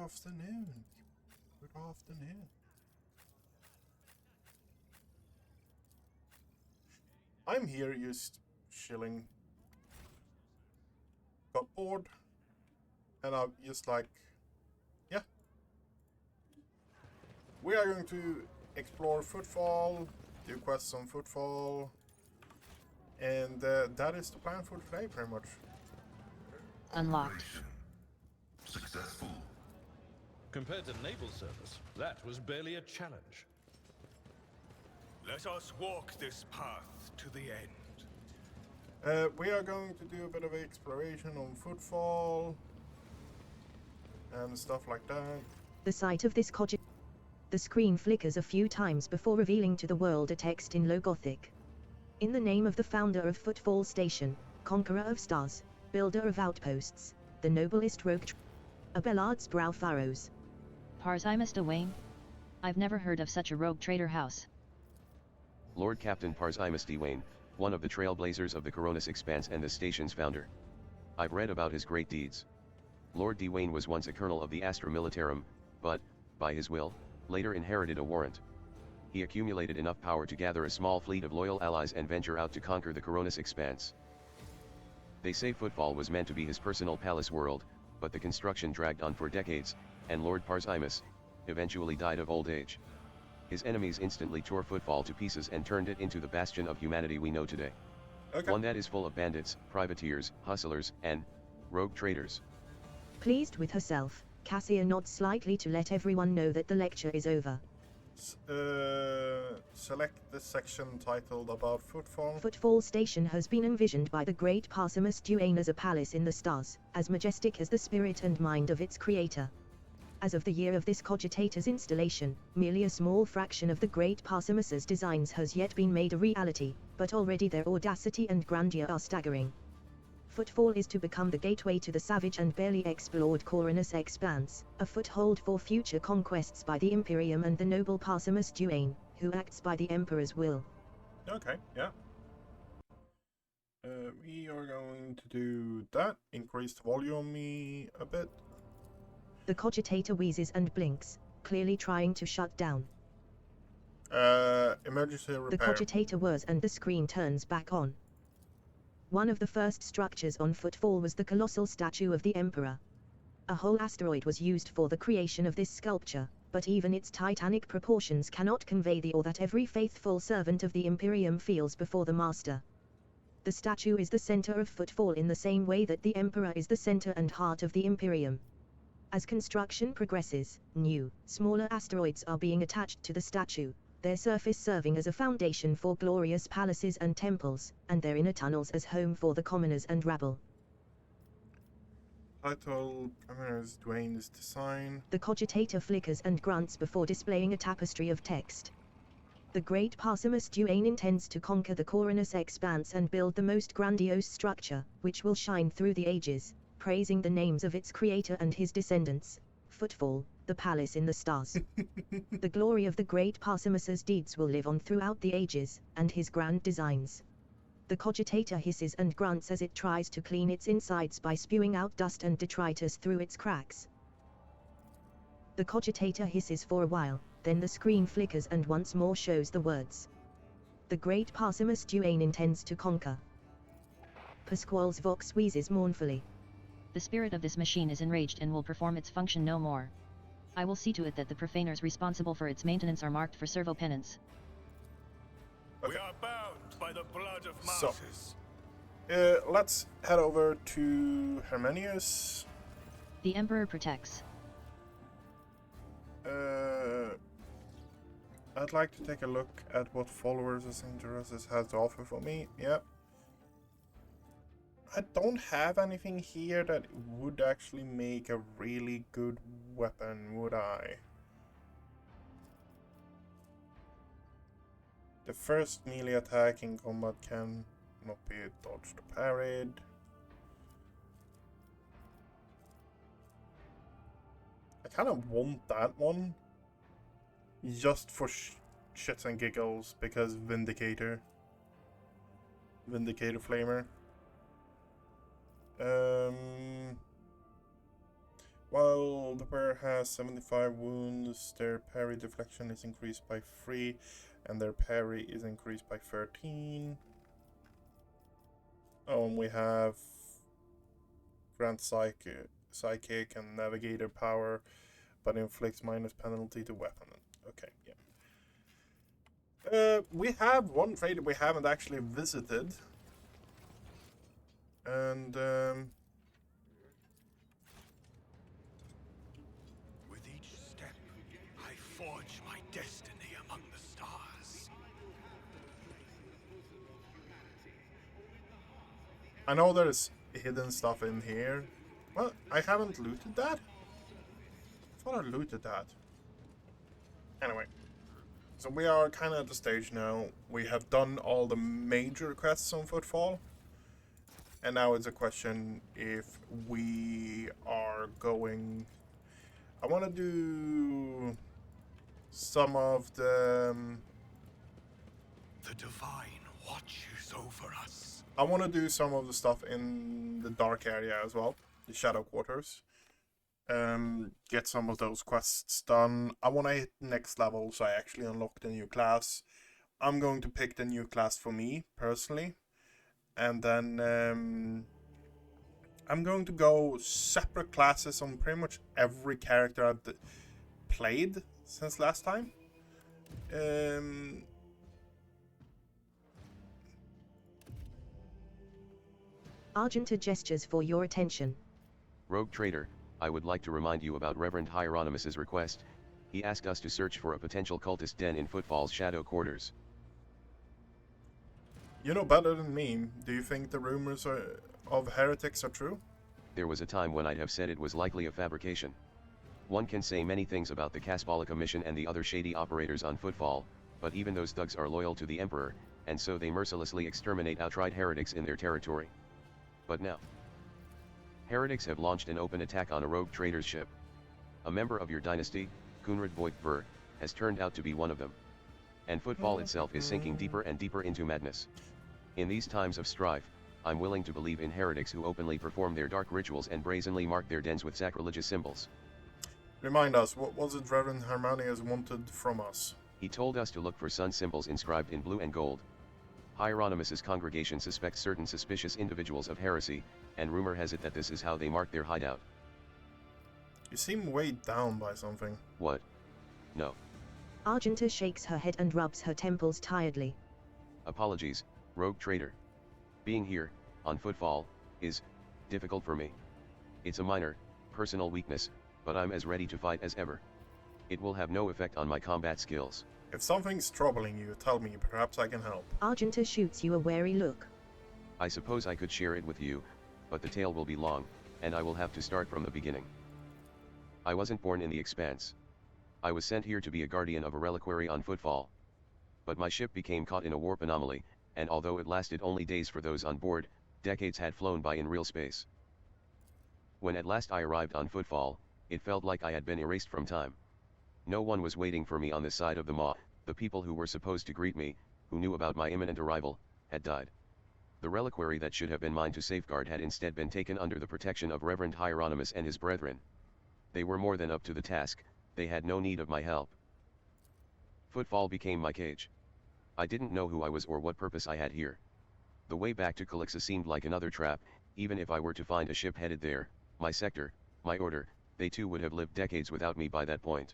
afternoon. Good afternoon. I'm here just chilling. Got bored. And I'm just like, yeah. We are going to explore Footfall, do quests on Footfall. And that is the plan for today, pretty much. Unlocked. Successful. Compared to naval service, that was barely a challenge. Let us walk this path to the end. We are going to do a bit of exploration on Footfall and stuff like that. The sight of this cottage. The screen flickers a few times before revealing to the world a text in Low Gothic. In the name of the founder of Footfall Station, conqueror of stars, builder of outposts, the noblest rogue. A Bellard's brow furrows. Parzimus Dwayne? I've never heard of such a rogue trader house. Lord Captain Parzimus Dwayne, one of the trailblazers of the Coronis Expanse and the station's founder. I've read about his great deeds. Lord Dwayne was once a colonel of the Astra Militarum, but, by his will, later inherited a warrant. He accumulated enough power to gather a small fleet of loyal allies and venture out to conquer the Coronis Expanse. They say Footfall was meant to be his personal palace world, but the construction dragged on for decades, and Lord Parzimus eventually died of old age. His enemies instantly tore Footfall to pieces and turned it into the bastion of humanity we know today. Okay. One that is full of bandits, privateers, hustlers, and rogue traders. Pleased with herself, Cassia nods slightly to let everyone know that the lecture is over. Select the section titled about Footfall. Footfall Station has been envisioned by the great Parzimus Dwayne as a palace in the stars, as majestic as the spirit and mind of its creator. As of the year of this cogitator's installation, merely a small fraction of the great Parzimus's designs has yet been made a reality, but already their audacity and grandeur are staggering. Footfall is to become the gateway to the savage and barely explored Coronis Expanse, a foothold for future conquests by the Imperium and the noble Parzimus Dwayne, who acts by the Emperor's will. Okay, yeah. We are going to do that. Increase the volume a bit. The cogitator wheezes and blinks, clearly trying to shut down. Emergency repair. The cogitator whirs and the screen turns back on. One of the first structures on Footfall was the colossal statue of the Emperor. A whole asteroid was used for the creation of this sculpture, but even its titanic proportions cannot convey the awe that every faithful servant of the Imperium feels before the Master. The statue is the center of Footfall in the same way that the Emperor is the center and heart of the Imperium. As construction progresses, new, smaller asteroids are being attached to the statue, their surface serving as a foundation for glorious palaces and temples, and their inner tunnels as home for the commoners and rabble. Title, Parzimus Dwayne's design. The cogitator flickers and grunts before displaying a tapestry of text. The great Parzimus Dwayne intends to conquer the Coronis Expanse and build the most grandiose structure, which will shine through the ages, praising the names of its creator and his descendants. Footfall, the palace in the stars. The glory of the great Parzimus's deeds will live on throughout the ages, and his grand designs. The cogitator hisses and grunts as it tries to clean its insides by spewing out dust and detritus through its cracks. The cogitator hisses for a while, then the screen flickers and once more shows the words. The great Parzimus Dwayne intends to conquer. Pasquale's vox wheezes mournfully. The spirit of this machine is enraged and will perform its function no more. I will see to it that the profaners responsible for its maintenance are marked for servo penance. We are bound by the blood of So, martyrs. let's head over to Herminius. The Emperor protects. I'd like to take a look at what followers and interests has to offer for me. Yep. I don't have anything here that would actually make a really good weapon, would I? The first melee attack in combat can not be dodged or parried. I kind of want that one. Just for shits and giggles, because Vindicator. Vindicator Flamer. While the player has 75 wounds, their parry deflection is increased by 3, and their parry is increased by 13. Oh, and we have Grant Psychic and Navigator power, but inflicts minus penalty to weapon. Okay, yeah. We have one trait that we haven't actually visited. And, With each step, I forge my destiny among the stars. I know there's hidden stuff in here. Well, I haven't looted that. I thought I looted that. Anyway. So we are kind of at the stage now. We have done all the major quests on Footfall. And now it's a question if we are going... I want to do some of the... The divine watches over us. I want to do some of the stuff in the dark area as well. The Shadow Quarters. Get some of those quests done. I want to hit next level so I actually unlock the new class. I'm going to pick the new class for me, personally. And then I'm going to go separate classes on pretty much every character I've played since last time. Argenta gestures for your attention. Rogue Trader, I would like to remind you about Reverend Hieronymus's request. He asked us to search for a potential cultist den in Footfall's Shadow Quarters. You know better than me. Do you think the rumors of heretics are true? There was a time when I'd have said it was likely a fabrication. One can say many things about the Kasbalika mission and the other shady operators on Footfall, but even those thugs are loyal to the Emperor, and so they mercilessly exterminate outright heretics in their territory. But now, heretics have launched an open attack on a rogue trader's ship. A member of your dynasty, Kunrad Voigt-Ver, has turned out to be one of them. And Footfall itself is sinking deeper and deeper into madness. In these times of strife, I'm willing to believe in heretics who openly perform their dark rituals and brazenly mark their dens with sacrilegious symbols. Remind us, what was it Reverend Harmonius wanted from us? He told us to look for sun symbols inscribed in blue and gold. Hieronymus's congregation suspects certain suspicious individuals of heresy, and rumor has it that this is how they mark their hideout. You seem weighed down by something. What? No. Argenta shakes her head and rubs her temples tiredly. Apologies, Rogue Trader. Being here, on Footfall, is difficult for me. It's a minor, personal weakness, but I'm as ready to fight as ever. It will have no effect on my combat skills. If something's troubling you, tell me, perhaps I can help. Argenta shoots you a wary look. I suppose I could share it with you, but the tale will be long, and I will have to start from the beginning. I wasn't born in the Expanse. I was sent here to be a guardian of a reliquary on Footfall. But my ship became caught in a warp anomaly, and although it lasted only days for those on board, decades had flown by in real space. When at last I arrived on Footfall, it felt like I had been erased from time. No one was waiting for me on this side of the Maw. The people who were supposed to greet me, who knew about my imminent arrival, had died. The reliquary that should have been mine to safeguard had instead been taken under the protection of Reverend Hieronymus and his brethren. They were more than up to the task, they had no need of my help. Footfall became my cage. I didn't know who I was or what purpose I had here. The way back to Calixa seemed like another trap. Even if I were to find a ship headed there, my sector, my order, they too would have lived decades without me by that point.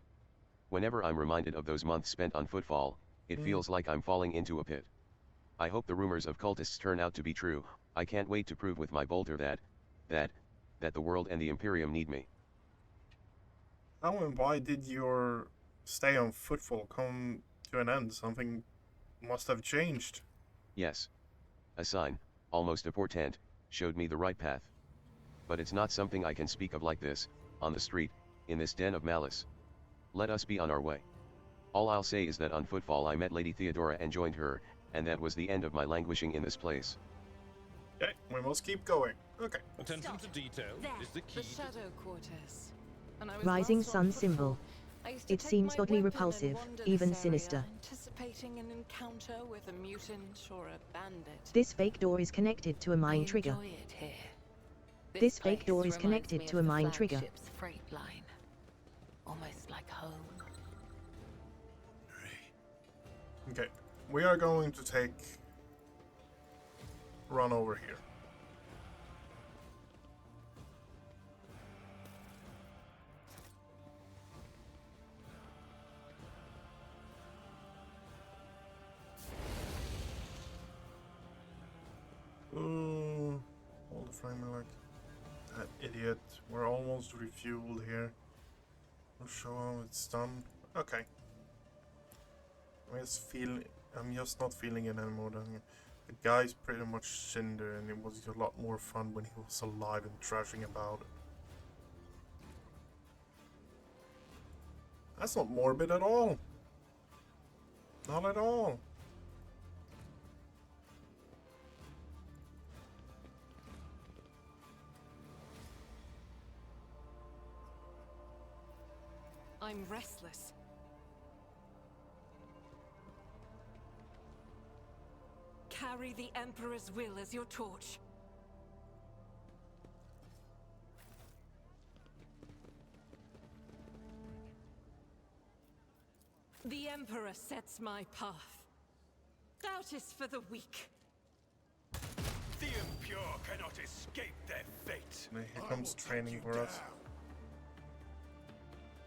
Whenever I'm reminded of those months spent on Footfall, it feels like I'm falling into a pit. I hope the rumors of cultists turn out to be true. I can't wait to prove with my bolter that the world and the Imperium need me. How and why did your stay on Footfall come to an end? Something must have changed. Yes. A sign, almost a portent, showed me the right path. But it's not something I can speak of like this, on the street, in this den of malice. Let us be on our way. All I'll say is that on Footfall I met Lady Theodora and joined her, and that was the end of my languishing in this place. Okay, we must keep going. Okay. Attention to detail is the key. The Shadow Quarters. And I was Rising last on sun Footfall. symbol. I used to It take seems my oddly weapon repulsive, and wander even this area, sinister. anticipating an encounter with a mutant or a bandit. This fake door is connected to a mine I trigger. enjoy it here. This fake door place is reminds connected me to of a the mine trigger. flagship's freight line. Almost like home. Okay, we are going to run over here. Hold the frame like that idiot. We're almost refueled here. We'll show how it's done. Okay. I'm just not feeling it anymore. The guy's pretty much cinder, and it was a lot more fun when he was alive and thrashing about. That's not morbid at all. Not at all. I'm restless. Carry the Emperor's will as your torch. The Emperor sets my path. Doubt is for the weak. The impure cannot escape their fate. Here comes training for us.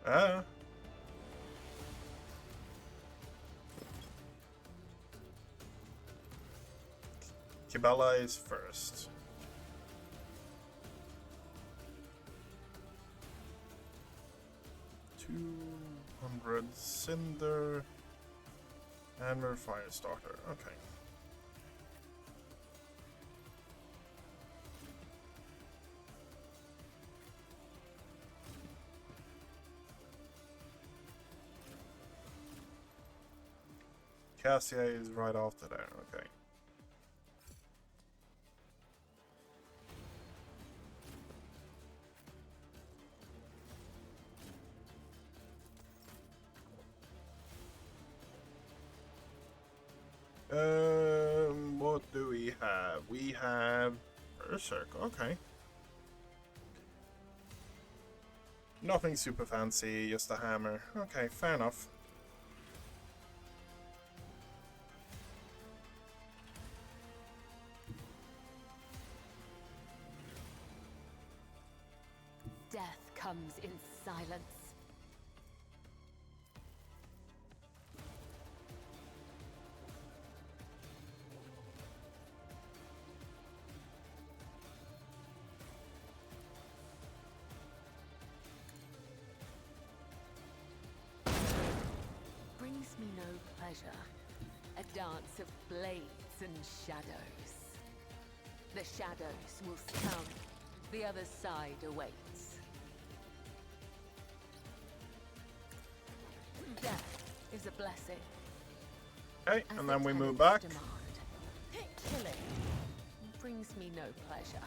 Ah. Kibala is first. $200 Cinder. And we're Firestarter. Okay. Cassia is right after there. Okay. What do we have? We have Berserk, okay. Nothing super fancy, just a hammer. Okay, fair enough. Death comes in silence. Brings me no pleasure. A dance of blades and shadows. The shadows will succumb. The other side awaits. Death is a blessing. Okay, As and the then we move tenets back. demand. Killing brings me no pleasure.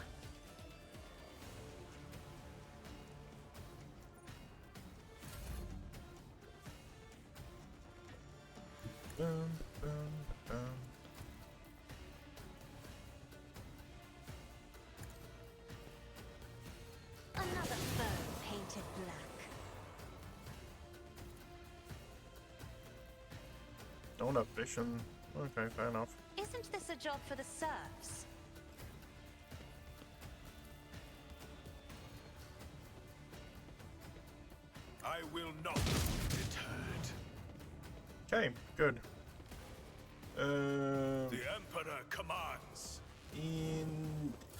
Dun, dun, dun. Another foe painted black. Don't have vision. Okay, fair enough. Isn't this a job for the serfs? I will not be deterred. Okay, good. The Emperor commands.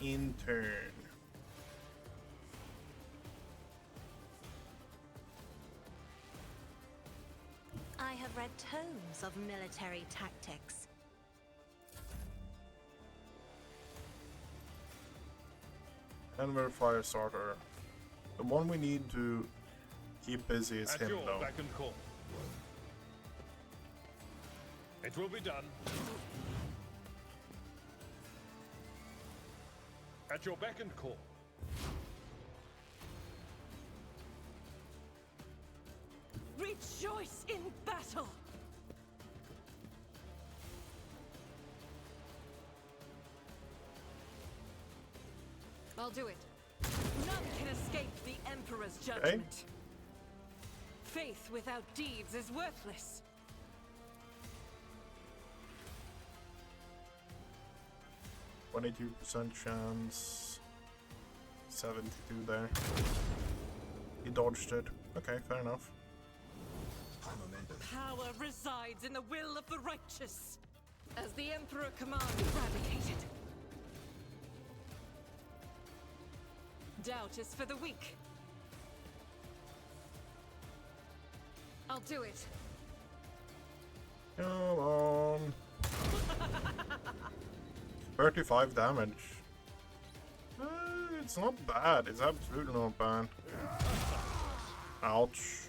In turn. I have read tomes of military tactics. And we're Firestarter. The one we need to keep busy is At him, your though. beck and call. It will be done. At your beck and call. Rejoice in battle! I'll do it. None can escape the Emperor's judgment. Faith without deeds is worthless. %, chance. 72 there. He dodged it. Okay, fair enough. Power resides in the will of the righteous. As the Emperor commands, eradicated. Doubt is for the weak. I'll do it. Come on. 35 damage. It's not bad. It's absolutely not bad. Ouch.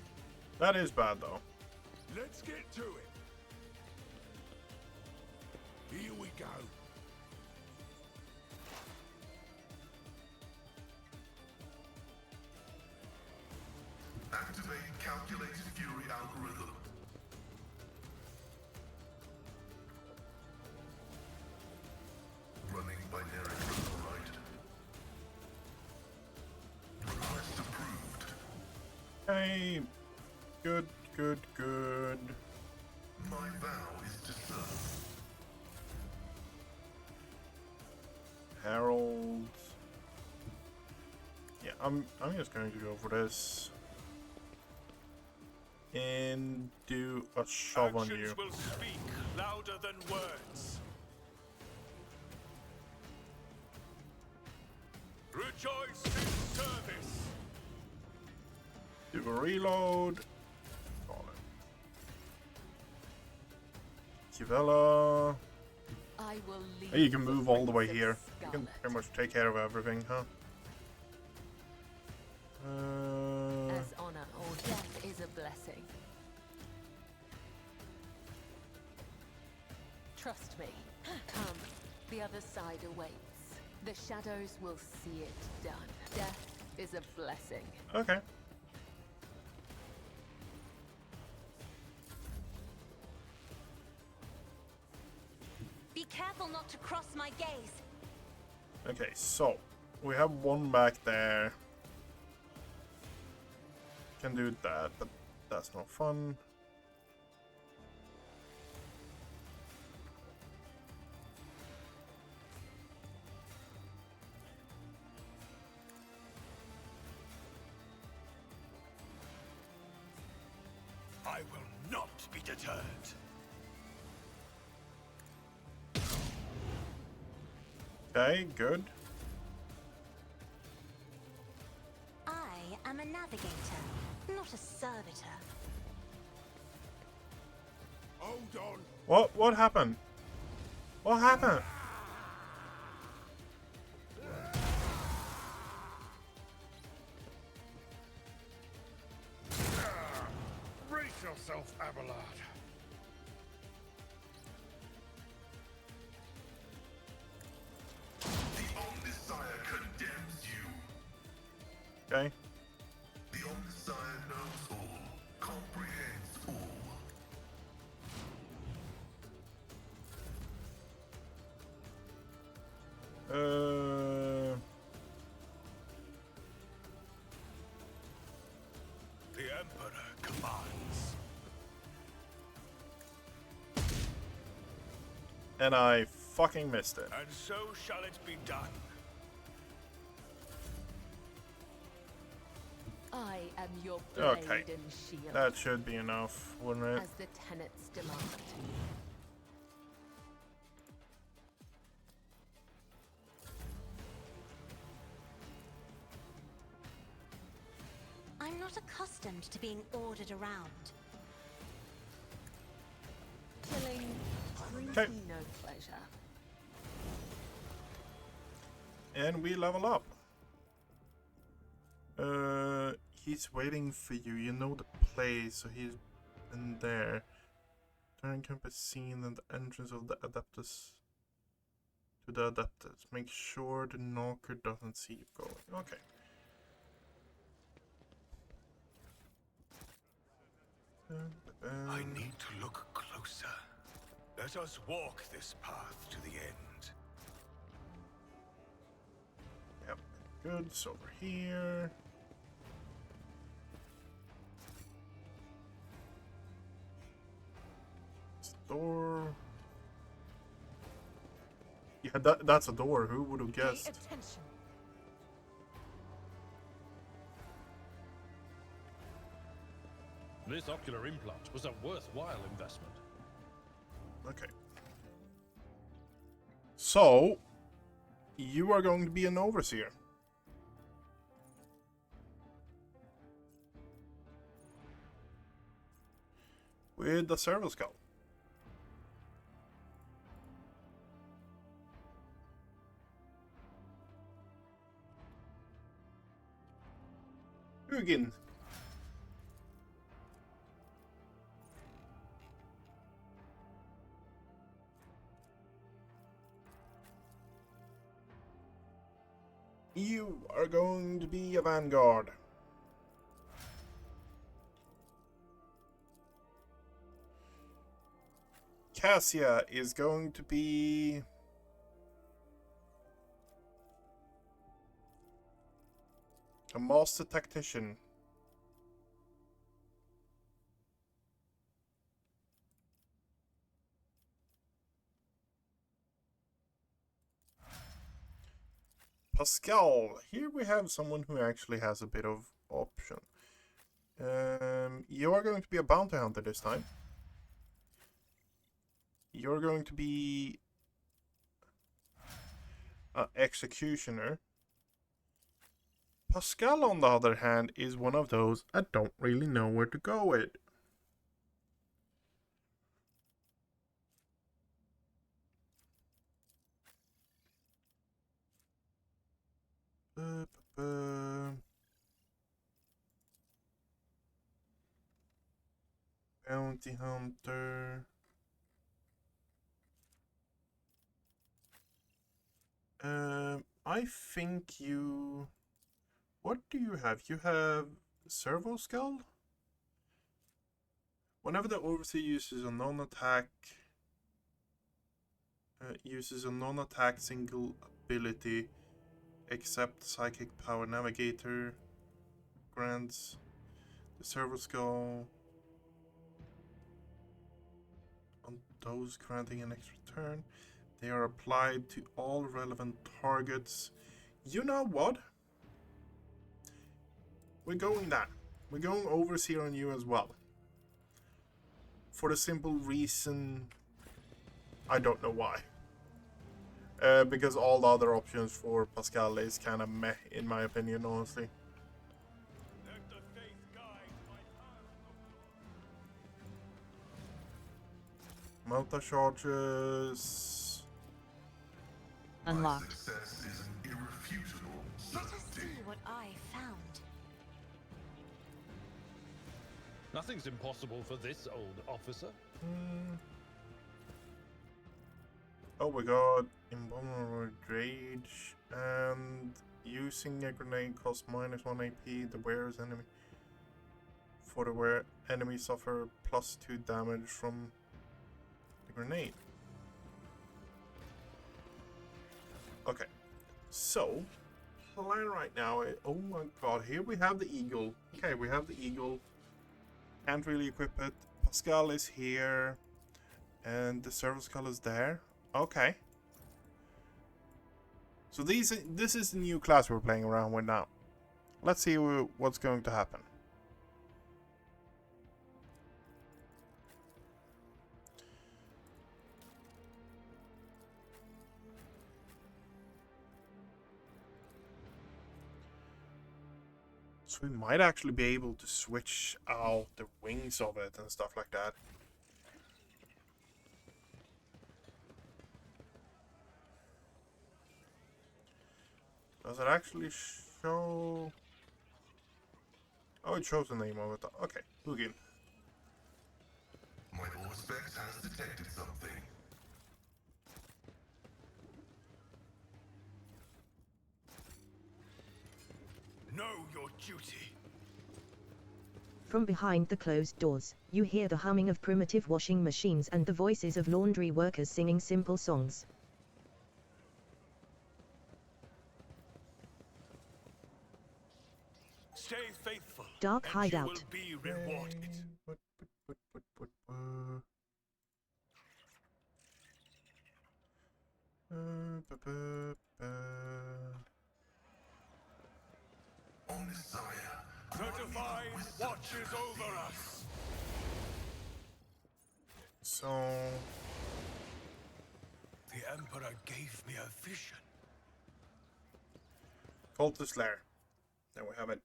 That is bad though. Let's get to it. Here we go. Activate calculated fury algorithm. Running binary override. Request approved. Hey. Good, good, good. My vow is to serve. Harold. Yeah, I'm just going to go for this. And do a shove on you. Actions will speak louder than words. Rejoice in service. Do a reload. Kivella. I will lead You can move all the way here. You can Scarlet. pretty much take care of everything, huh? As honor or death is a blessing. Trust me. Come, the other side awaits. The shadows will see it done. Death is a blessing. Okay. Be careful not to cross my gaze. Okay, so we have one back there. Can do that, but that's not fun. I will not be deterred. Okay, good. I am a navigator, not a servitor. Hold on. What happened? What happened? Brace yourself, Abelard. The Omnissiah condemns you. Okay. The Omnissiah knows all, comprehends all. The Emperor commands. And I fucking missed it. And so shall it be done. I am your blade Okay. and shield. That should be enough, wouldn't it? As the tenets demand. I'm not accustomed to being ordered around. Killing brings Okay. me no pleasure. And we level up. He's waiting for you. You know the place, so he's in there. Turn can be seen at the entrance of the adapters. To the adapters. Make sure the knocker doesn't see you going. Okay. I need to look closer. Let us walk this path to the end. Yep. goods over here. It's a door. Yeah, that's a door. Who would have guessed? Pay attention. This ocular implant was a worthwhile investment. Okay. So, you are going to be an overseer. With the servo skull. Hugin. You are going to be a vanguard. Cassia is going to be... a master tactician. Pascal, here we have someone who actually has a bit of option. You are going to be a bounty hunter this time. You're going to be an executioner. Pascal, on the other hand, is one of those I don't really know where to go with. Bounty hunter. I think you... What do you have? You have servo skull? Whenever the overseer uses a non-attack single ability except psychic power, navigator grants the servo skull on those granting an extra turn. They are applied to all relevant targets. You know what? We're going that. We're going overseer on you as well. For the simple reason, I don't know why. Because all the other options for Pascal is kind of meh, in my opinion, honestly. Let the faith guide my path. Multi charges. Unlocked. Success is an irrefutable Let us certainty. see what I found. Nothing's impossible for this old officer. Oh, we got invulnerable rage, and using a grenade costs -1 AP. The wearer's enemy. For the wearer, enemy suffer +2 damage from the grenade. Okay, so plan right now. Oh my god, here we have the eagle. Okay, we have the eagle. Can't really equip it. Pascal is here, and the servo skull is there. Okay. So this is the new class we're playing around with now. Let's see what's going to happen. So we might actually be able to switch out the wings of it and stuff like that. Does it actually show? Oh, it shows the name of it. Okay, Hugin. My Auspex has detected something. Know your duty. From behind the closed doors, you hear the humming of primitive washing machines and the voices of laundry workers singing simple songs. Dark and hideout. you will be rewarded. What? Messiah. The divine watches over us. So, The Emperor gave me a vision. Cultist Lair. There we have it.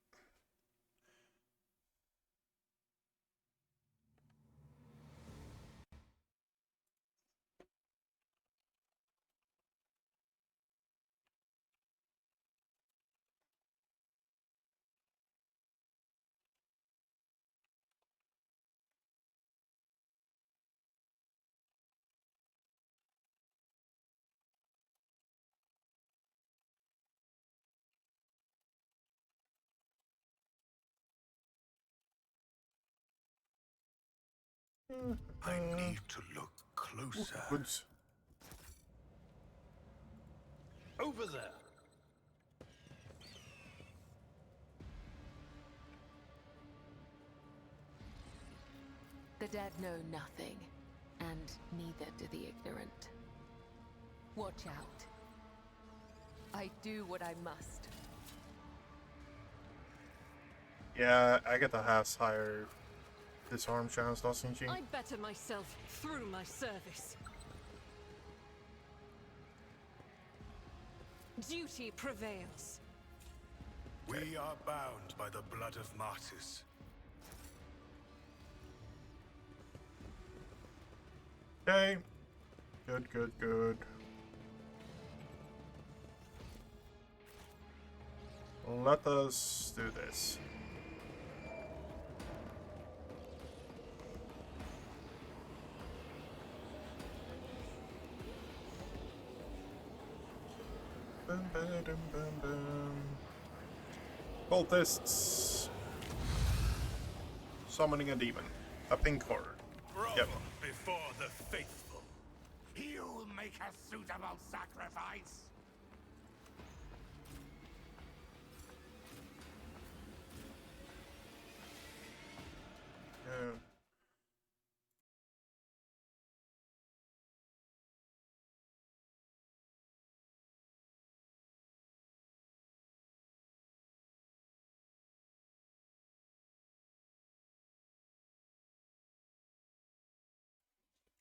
I need to look closer. Goods. Over there. The dead know nothing, and neither do the ignorant. Watch out. I do what I must. Yeah, Agatha has higher disarm chance, doesn't she? I better myself through my service. Duty prevails. We are bound by the blood of martyrs. Okay. Good. Let us do this. Bum, ba-dum, bum, bum. Cultists. Summoning a demon. A pink horror. Bravo Yep. before the faithful. You'll make a suitable sacrifice. Yeah.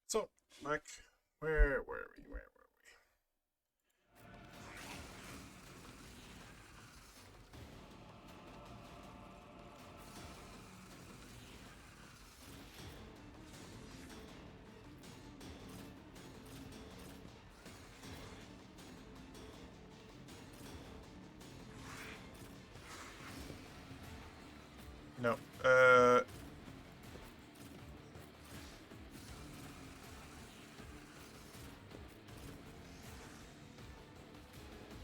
So, back, where were we? No,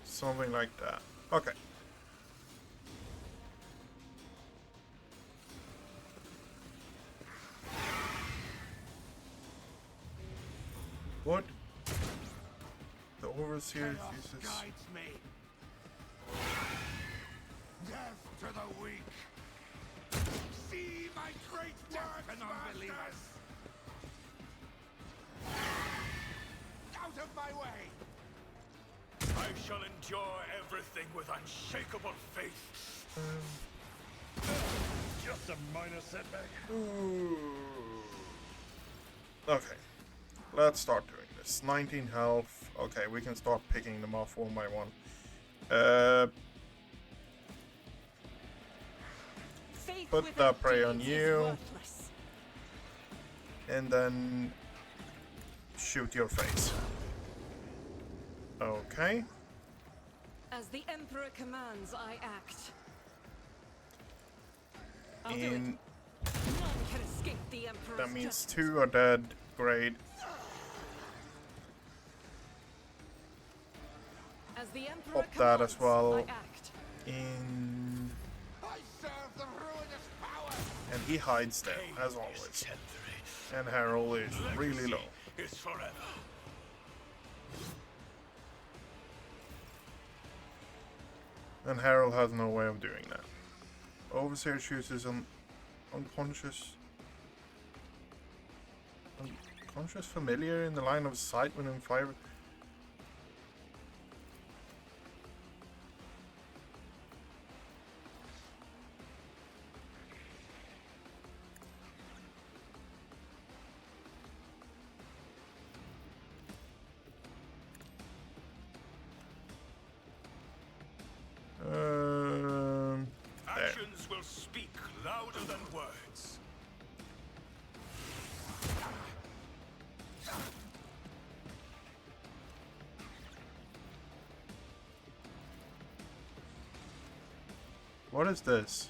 something like that. Okay. What? The overseer Chaos uses. guides me. Death to the weak. See my great work, unbelievers. Out of my way. I shall endure everything with unshakable faith. Just a minor setback. Okay. Let's start doing this. 19 health. Okay, we can start picking them off one by one. Faith Put without that prey on deeds is you. worthless. And then shoot your face. Okay. As the Emperor commands, I act. I'll do it. And None can escape the Emperor's that means justice. 2 are dead. Great. As the Emperor Pop that as commands, well. I act. In I serve the ruinous power. and he hides there as always. And Harold is really low. It's forever. And Harold has no way of doing that. Overseer shoots his unconscious familiar in the line of sight within 5. Actions will speak louder than words. What is this?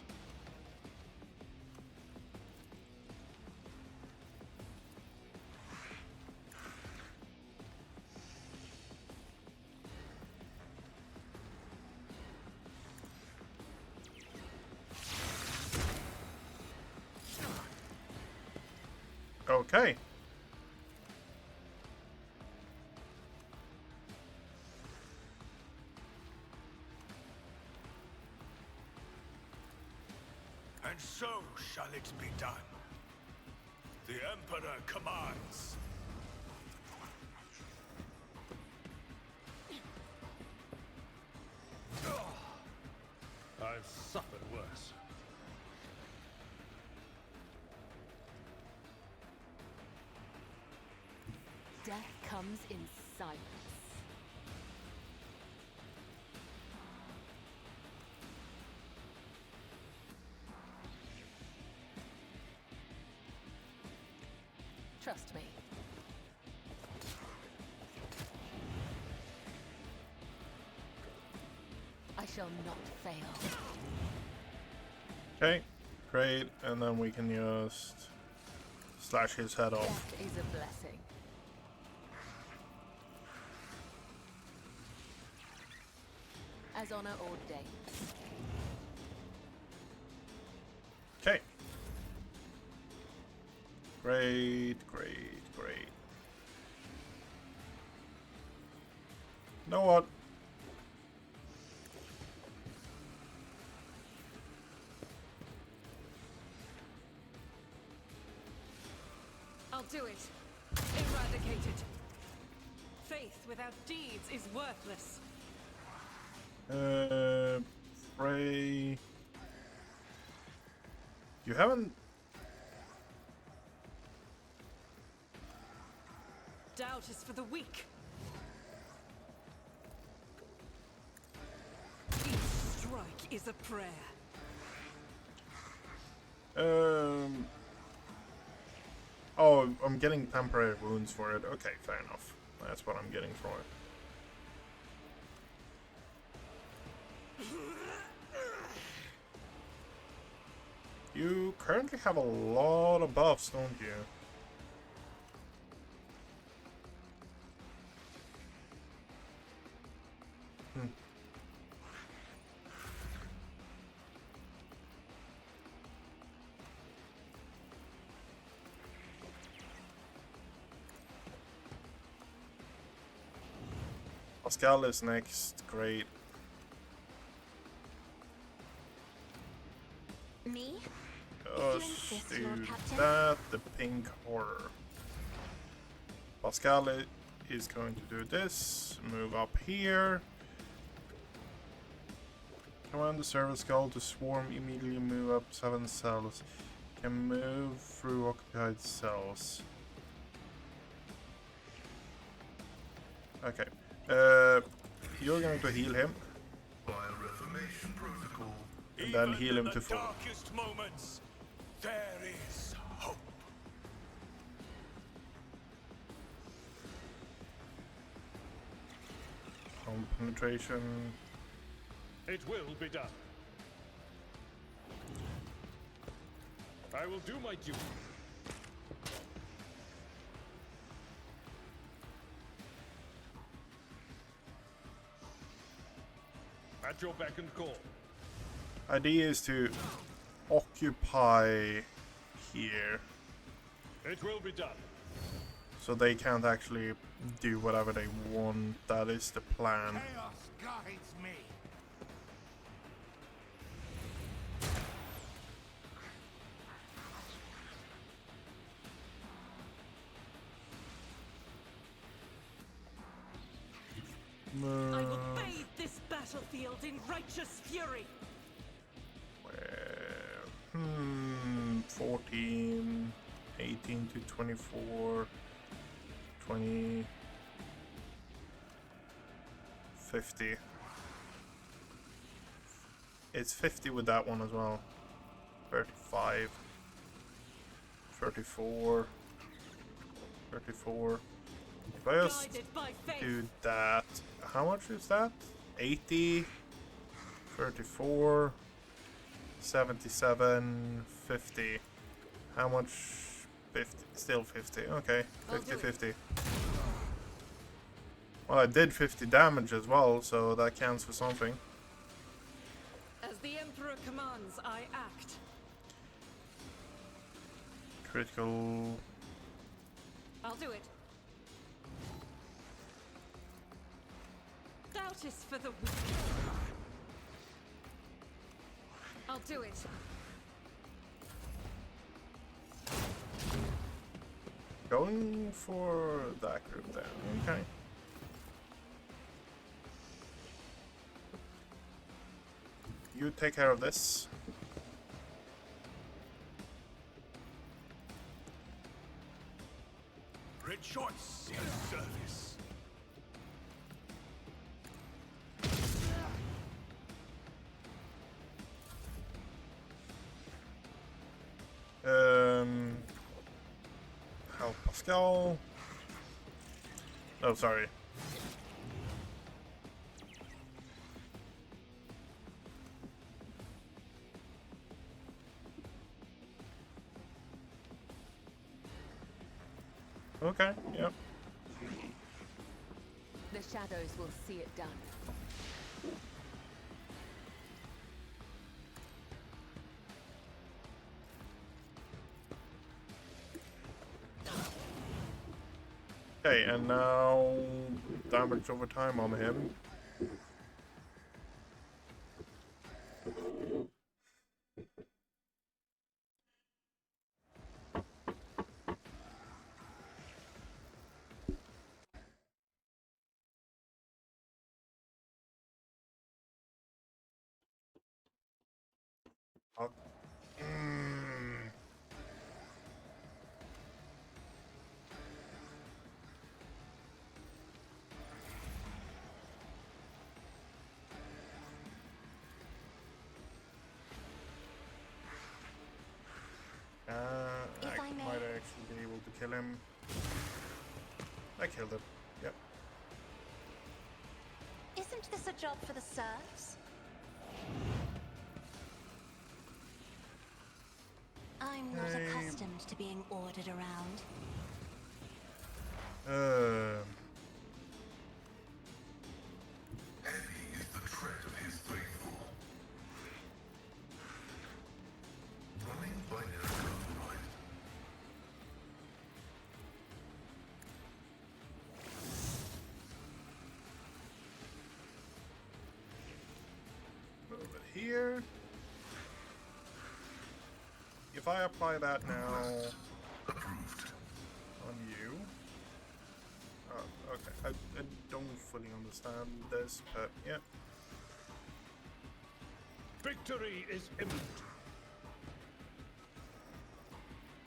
Okay. And so shall it be done. The Emperor commands. I've suffered worse. Death comes in silence. Trust me. I shall not fail. Okay, great, and then we can just slash his head off. Death is a blessing. As honor ordains. Okay. Great, great, great. You know what? I'll do it. Eradicate it. Faith without deeds is worthless. Pray. You haven't. Doubt is for the weak. Each strike is a prayer. Oh, I'm getting temporary wounds for it. Okay, fair enough. That's what I'm getting for it. You currently have a lot of buffs, don't you? Pascal is next. Great. Me? Let's insist, do Lord Captain. that. The pink horror. Pascal is going to do this. Move up here. Command the service skull to swarm. Immediately move up 7 cells. Can move through occupied cells. Okay. You're going to heal him. By Reformation Protocol. And then heal him Even to in full. the darkest moments, there is hope. Home penetration. It will be done. I will do my duty. At your beck and call. Idea is to occupy here, It will be done. so they can't actually do whatever they want. That is the plan. Chaos guides me. field in righteous fury. Where? 14, 18 to 24, 20, 50. It's 50 with that one as well. 35, 34, 34. If I just do that, how much is that? 80, 34, 77, 50. How much? 50. Still 50. Okay, 50, 50. Well, I did 50 damage as well, so that counts for something. As the Emperor commands, I act. Critical. I'll do it. Doubt is for the weak. I'll do it. Going for that group then. Okay. You take care of this. Rejoice in service. Help Pascal. Oh, sorry. Okay, yep. The shadows will see it done. Okay, and now damage over time on him. I might actually be able to kill him. I killed him. Yep. Isn't this a job for the serfs? I'm not accustomed to being ordered around. Heavy is the tread of his faithful. Running binary override. Move it here. If I apply that now Approved. on you. Oh, okay. I don't fully understand this, but yeah. Victory is imminent.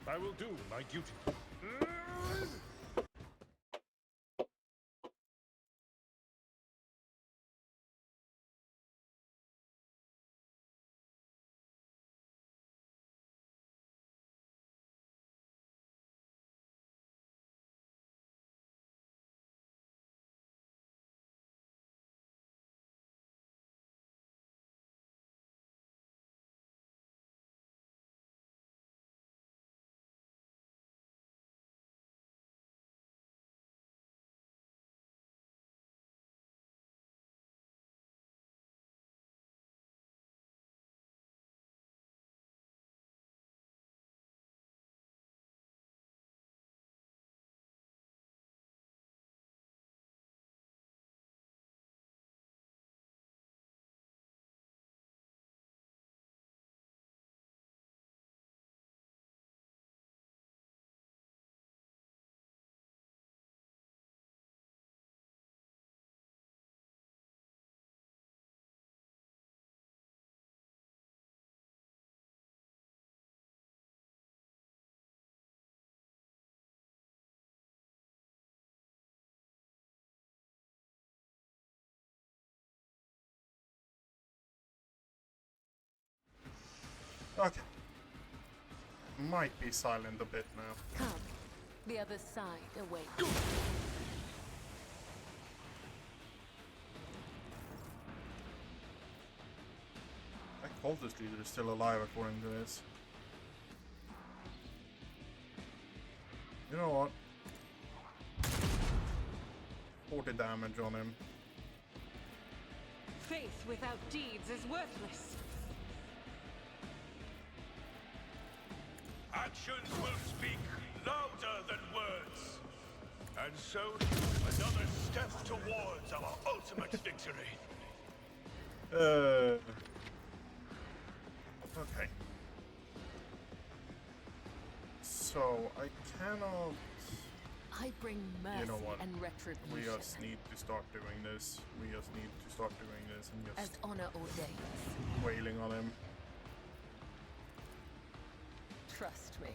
I will do my duty. Okay. Might be silent a bit now. Come. The other side awaits. That cultist leader is still alive according to this. You know what? 40 damage on him. Faith without deeds is worthless. Actions will speak louder than words. And so, another step towards our ultimate victory. Okay. So, I cannot... I bring mercy You know what? and retribution. We just need to start doing this. We just need to start doing this and as just honor ordains. wailing on him. Trust me.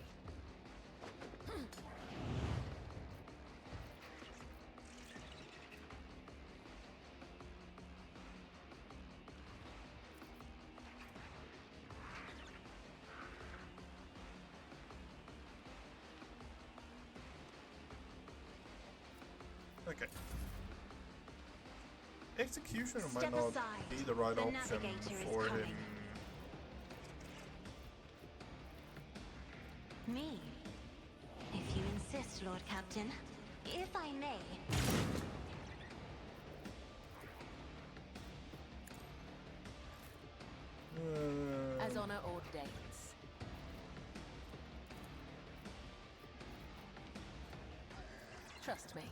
Okay. Executioner might Step not aside. be the right The option navigator is for him. coming. Me? If you insist, Lord Captain. If I may. As honor ordains. Trust me.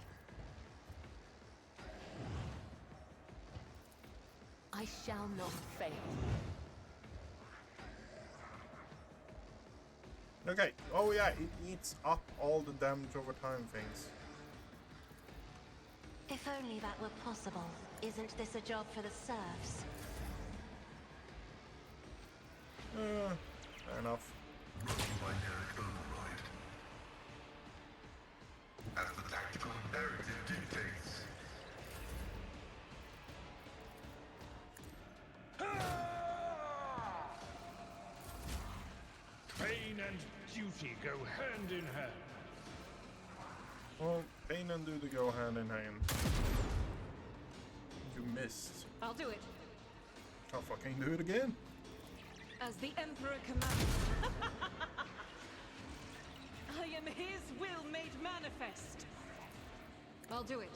I shall not fail. Okay. Oh yeah, it eats up all the damage over time things. If only that were possible. Isn't this a job for the serfs? Fair enough. Running binary override. As the tactical imperative dictates. Pain and duty go hand in hand. Well, pain and duty go hand in hand. You missed. I'll do it. I'll fucking do it again. As the Emperor commands. I am his will made manifest. I'll do it.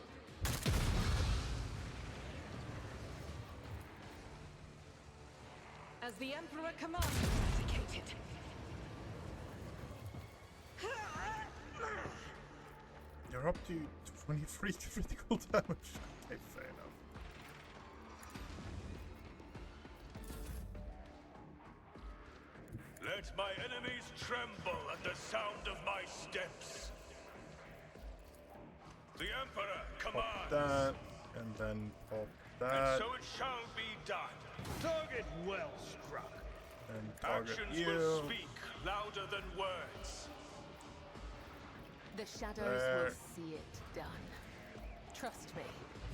As the Emperor commands. Dedicated. You're up to 23 critical damage. Okay, fair enough. Let my enemies tremble at the sound of my steps. The Emperor Pop commands. that, and then pop And that, so it shall be done. Target well struck. and target Actions will you. speak louder than words. The shadows There. will see it done. Trust me.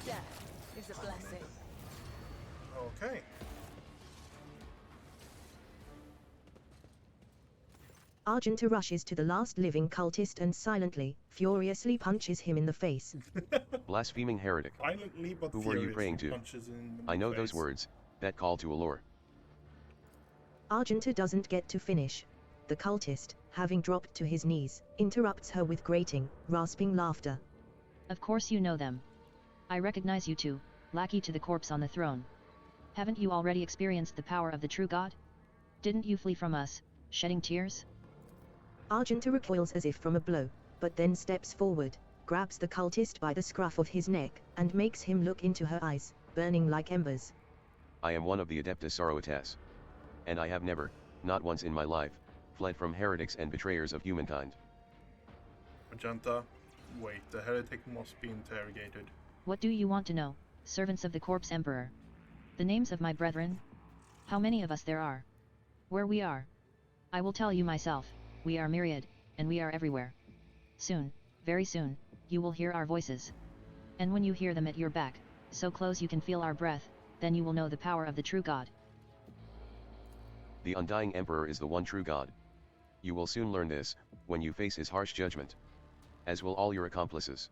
Death is a blessing. Okay. Argenta rushes to the last living cultist and silently, furiously punches him in the face. Blaspheming heretic. Violently but Who were you furiously praying to? punches in I know the those face. words, that call to allure. Argenta doesn't get to finish. The cultist, having dropped to his knees, interrupts her with grating, rasping laughter. Of course you know them. I recognize you too, lackey to the corpse on the throne. Haven't you already experienced the power of the true God? Didn't you flee from us, shedding tears? Argenta recoils as if from a blow, but then steps forward, grabs the cultist by the scruff of his neck, and makes him look into her eyes, burning like embers. I am one of the Adeptus Sororitas. And I have never, not once in my life, fled from heretics and betrayers of humankind. Magenta, wait, the heretic must be interrogated. What do you want to know, servants of the corpse emperor? The names of my brethren? How many of us there are? Where we are? I will tell you myself, we are myriad, and we are everywhere. Soon, very soon, you will hear our voices. And when you hear them at your back, so close you can feel our breath, then you will know the power of the true God. The undying Emperor is the one true God. You will soon learn this, when you face his harsh judgment. As will all your accomplices.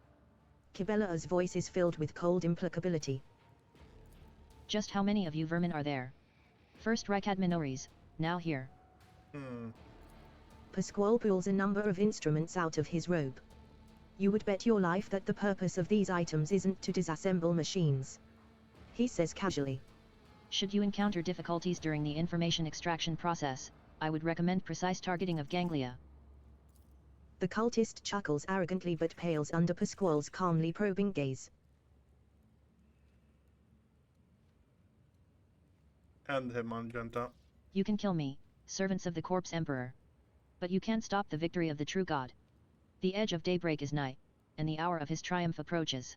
Kibella's voice is filled with cold implacability. Just how many of you vermin are there? First Rykad Minories, now here. Pasquale pulls a number of instruments out of his robe. You would bet your life that the purpose of these items isn't to disassemble machines. He says casually. Should you encounter difficulties during the information extraction process, I would recommend precise targeting of ganglia. The cultist chuckles arrogantly but pales under Pasquale's calmly probing gaze. End him, Magenta. You can kill me, servants of the Corpse Emperor. But you can't stop the victory of the true God. The edge of daybreak is nigh, and the hour of his triumph approaches.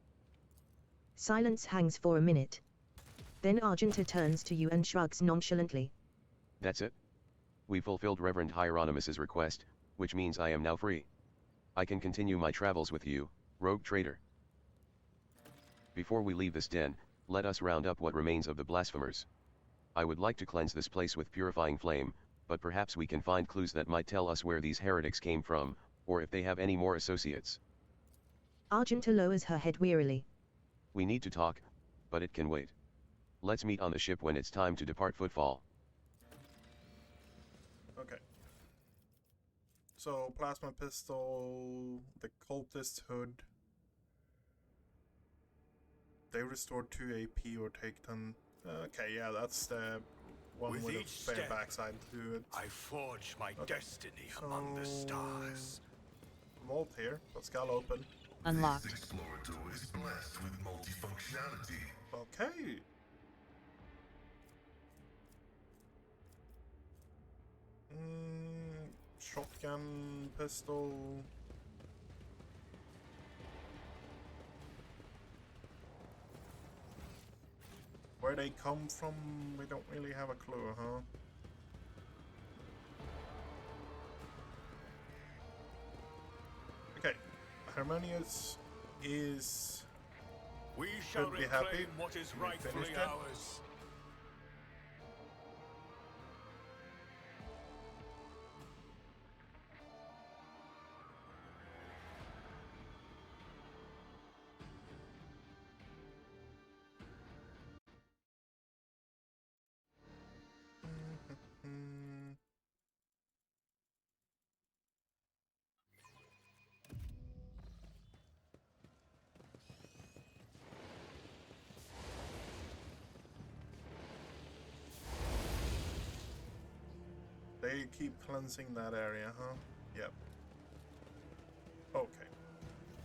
Silence hangs for a minute. Then Argenta turns to you and shrugs nonchalantly. That's it? We fulfilled Reverend Hieronymus's request, which means I am now free. I can continue my travels with you, rogue traitor. Before we leave this den, let us round up what remains of the blasphemers. I would like to cleanse this place with purifying flame, but perhaps we can find clues that might tell us where these heretics came from, or if they have any more associates. Argenta lowers her head wearily. We need to talk, but it can wait. Let's meet on the ship when it's time to depart Footfall. Okay. So, plasma pistol, the cultist hood. They restore 2 AP or take 10. Okay, yeah, that's the one with a each bare step, backside to it. I forge my destiny So, among the stars. Vault here. Pascal open. Unlocked. This explorer door is blessed with multifunctionality. Okay. Shotgun, pistol. Where they come from, we don't really have a clue, huh? Okay, Harmonious is... We shall should be reclaim happy. what is We rightfully finished it. ours. They keep cleansing that area, huh? Yep. Okay.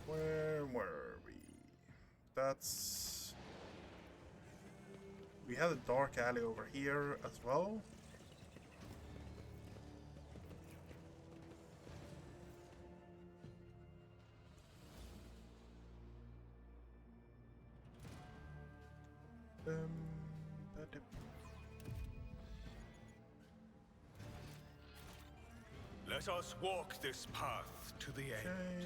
Where were we? That's... We had a dark alley over here as well. But Let us walk this path to the end. okay.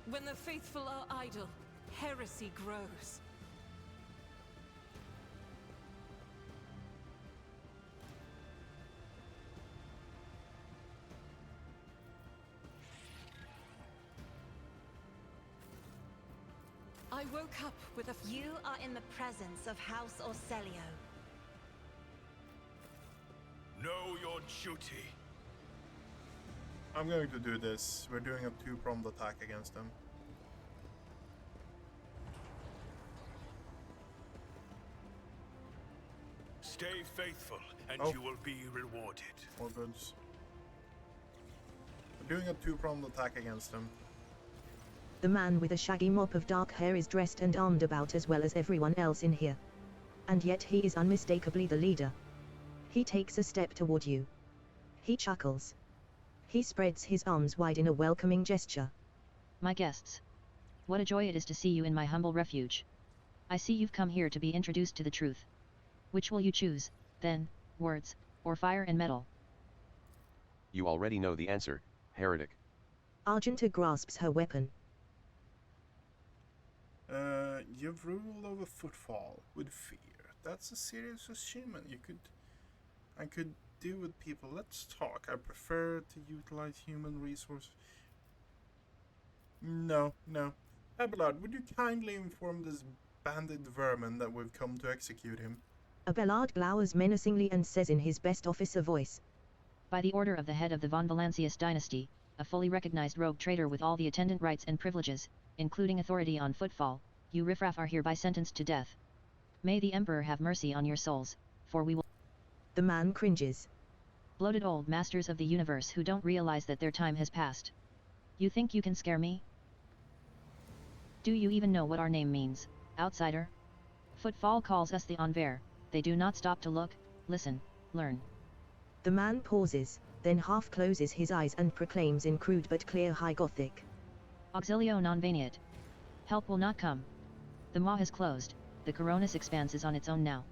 When the faithful are idle, heresy grows. I woke up with a... You are in the presence of House Orselio. Know your duty. I'm going to do this. We're doing a two-pronged attack against them. Stay faithful, and Oh. you will be rewarded. More goods. We're doing a two-pronged attack against them. The man with a shaggy mop of dark hair is dressed and armed about as well as everyone else in here. And yet he is unmistakably the leader. He takes a step toward you. He chuckles. He spreads his arms wide in a welcoming gesture. My guests. What a joy it is to see you in my humble refuge. I see you've come here to be introduced to the truth. Which will you choose, then, words, or fire and metal? You already know the answer, heretic. Argenta grasps her weapon. You've ruled over Footfall with fear. That's a serious achievement. I could do with people. Let's talk. I prefer to utilize human resources. No. Abelard, would you kindly inform this bandit vermin that we've come to execute him? Abelard glowers menacingly and says in his best officer voice. By the order of the head of the von Valancius dynasty, a fully recognized rogue trader with all the attendant rights and privileges, including authority on Footfall, you riffraff are hereby sentenced to death. May the Emperor have mercy on your souls, for we will... The man cringes. Bloated old masters of the universe who don't realize that their time has passed. You think you can scare me? Do you even know what our name means, outsider? Footfall calls us the Enver. They do not stop to look, listen, learn. The man pauses, then half closes his eyes and proclaims in crude but clear High Gothic. Auxilio non veniet. Help will not come. The maw has closed, the Coronis expanse is on its own now.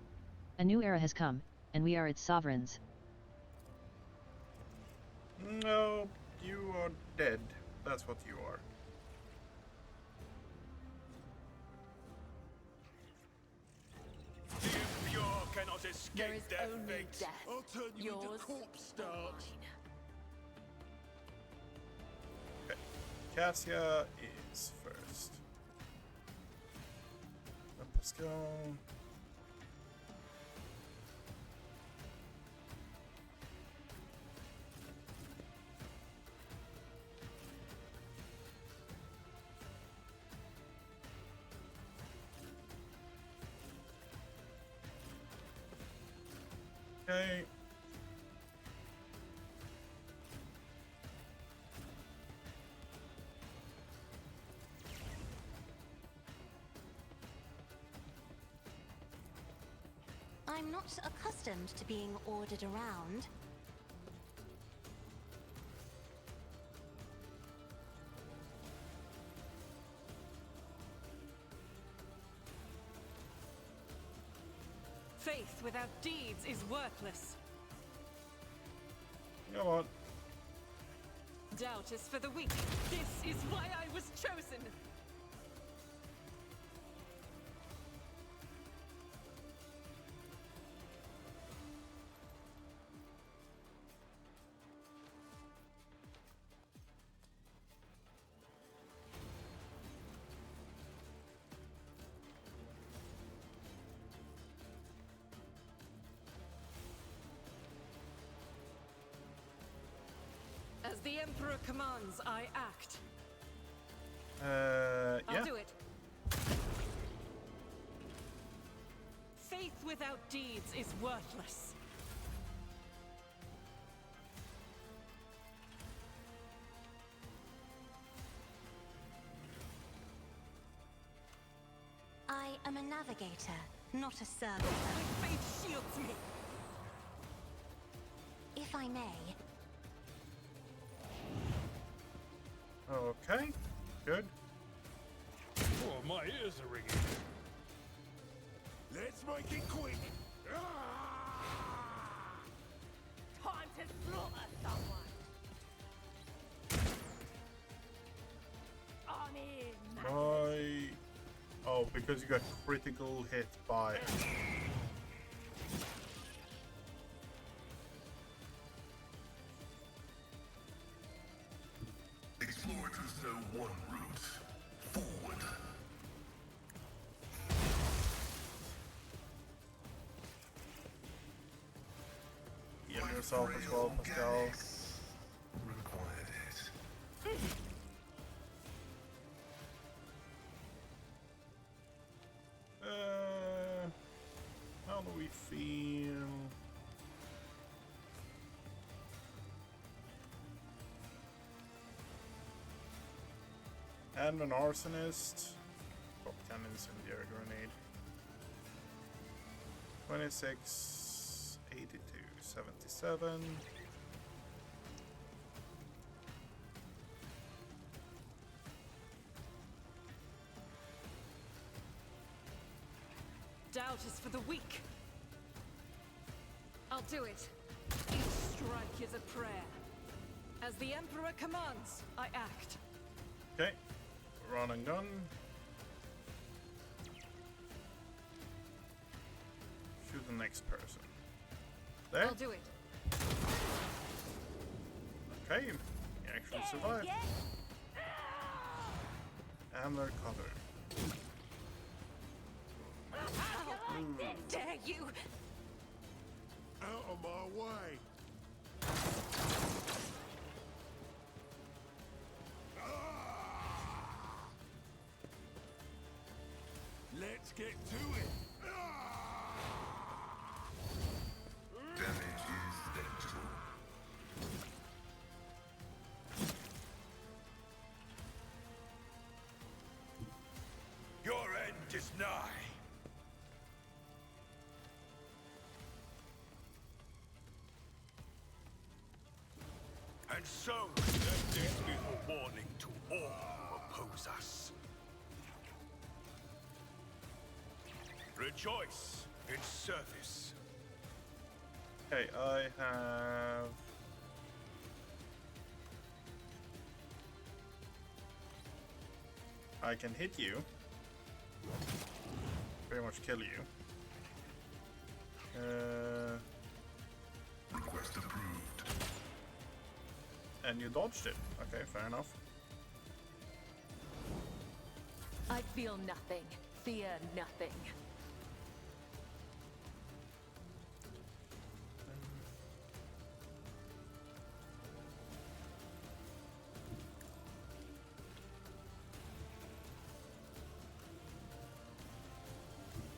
A new era has come, and we are its sovereigns. No, you are dead. That's what you are. The impure cannot escape There is their only fate. death. I'll turn you into Yours corpse or starch. mine. Okay. Cassia is first. Let's go. Okay. I'm not accustomed to being ordered around. Faith without deeds is worthless. Come on. Doubt is for the weak. This is why I was chosen. As the Emperor commands, I act. Yeah. I'll do it. Faith without deeds is worthless. I am a navigator, not a servitor. My faith shields me. If I may, Okay. Good. Oh, my ears are ringing. Let's make it quick. Time to slaughter someone. On in. Oh, because you got critical hit by. Explorers know one route. Forward. Heal yourself as well, Pascal. Required it. How do we feel? And an arsonist. Top 10 incendiary grenade. 26, 82, 77. Doubt is for the weak. do it. Each strike is a prayer. As the Emperor commands, I act. Okay. Run and gun. Shoot the next person. There. I'll do it. Okay. You actually survived. And they're covered. Dare you! Out of my way! Let's get to it! Damage is negligible. Your end is nigh. And so, let this be a warning to all who oppose us. Rejoice in service. Okay, I have... I can hit you. Pretty much kill you. Request approved. And you dodged it. Okay, fair enough. I feel nothing. Fear nothing.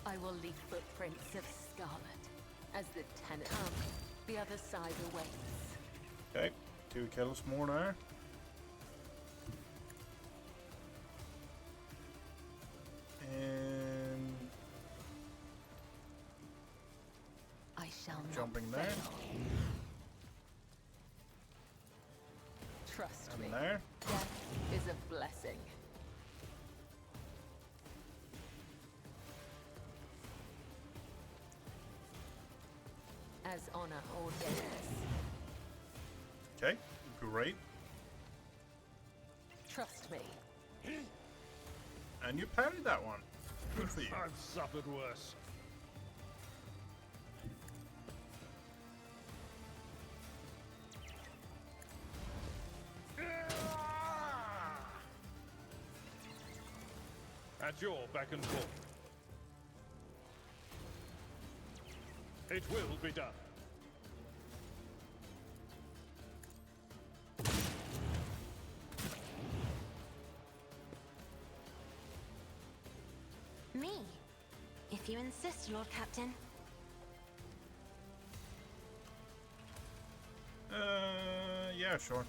I will leave footprints of scarlet as the tenant come. The other side awaits. Okay, 2 kills more now. And I shall jumping not there. fail. Trust And me. there. Death is a blessing. As honor ordains. Okay, great. Trust me. And you parried that one. Good for you. I've suffered worse. At your beck and call. It will be done. Me? If you insist, Lord Captain. Yeah, sure.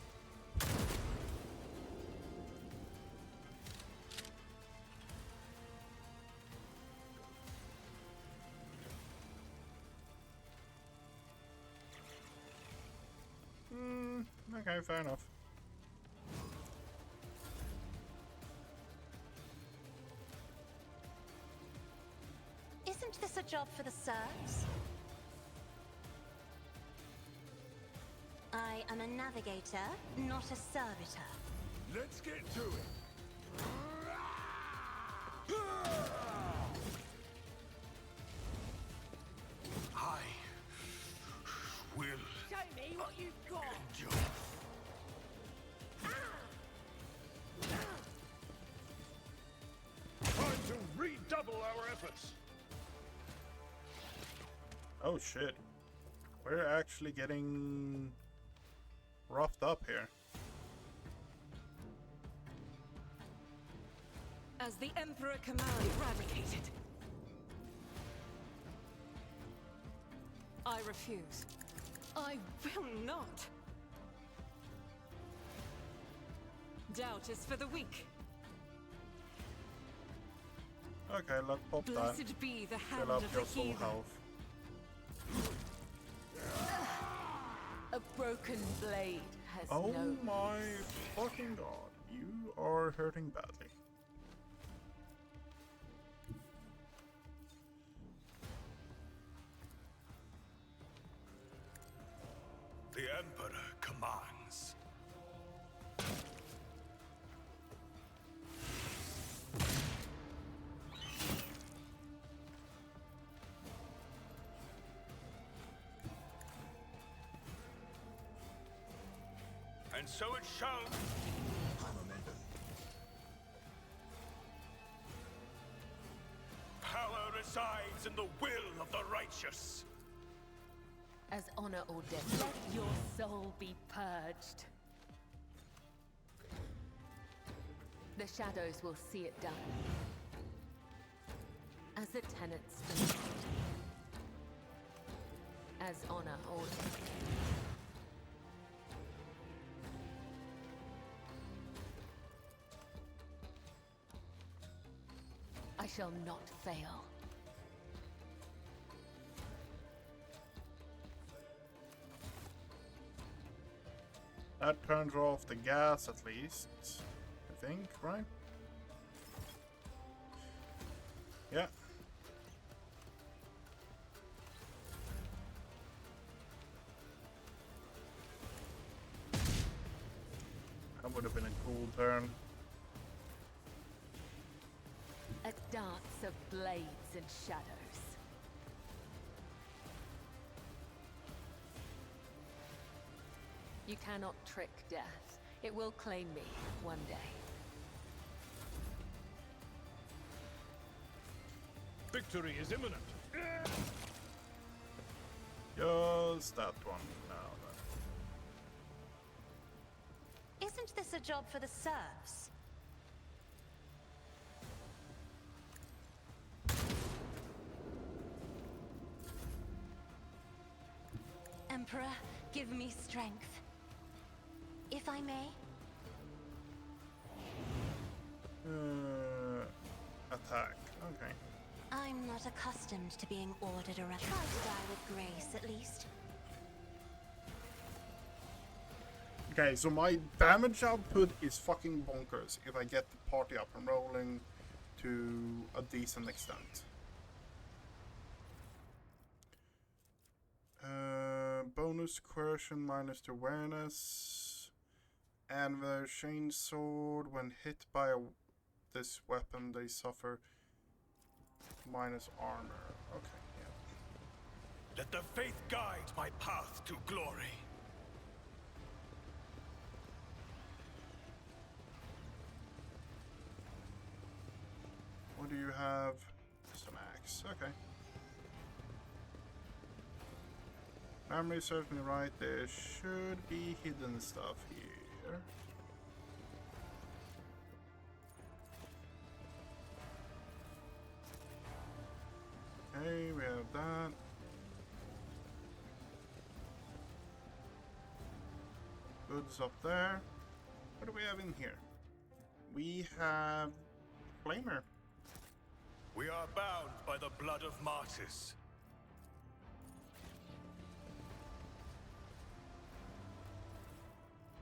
Okay, fair enough. Isn't this a job for the serfs? I am a navigator, not a servitor. Let's get to it! I will Show me what you've got! endure. Time to redouble our efforts. Oh shit. We're actually getting roughed up here. As the Emperor commands, eradicated. I refuse. I will not. Doubt is for the weak. Okay, let's pop that. Blessed be the hand Fill up of your the full heathen. health. A broken blade has Oh no my fucking god. You are hurting badly. The Emperor commands. And so it shall. Power resides in the will of the righteous. As honor or death, let your soul be purged. The shadows will see it done. As the tenets demand. As honor or death. I shall not fail. That turns off the gas at least, I think, right? Yeah. That would have been a cool turn. A dance of blades and shadows. You cannot trick death. It will claim me one day. Victory is imminent. Just that one now. Isn't this a job for the serfs? Emperor, give me strength. If I may. Attack. Okay. I'm not accustomed to being ordered around. Try to die with grace, at least. Okay, so my damage output is fucking bonkers if I get the party up and rolling to a decent extent. Bonus coercion minus to awareness. And the chain sword, when hit by this weapon, they suffer minus armor. Okay, yeah. Let the faith guide my path to glory. What do you have? Just an axe. Okay. Memory serves me right, there should be hidden stuff here. Okay, we have that. Goods up there. What do we have in here? We have Flamer. We are bound by the blood of martyrs.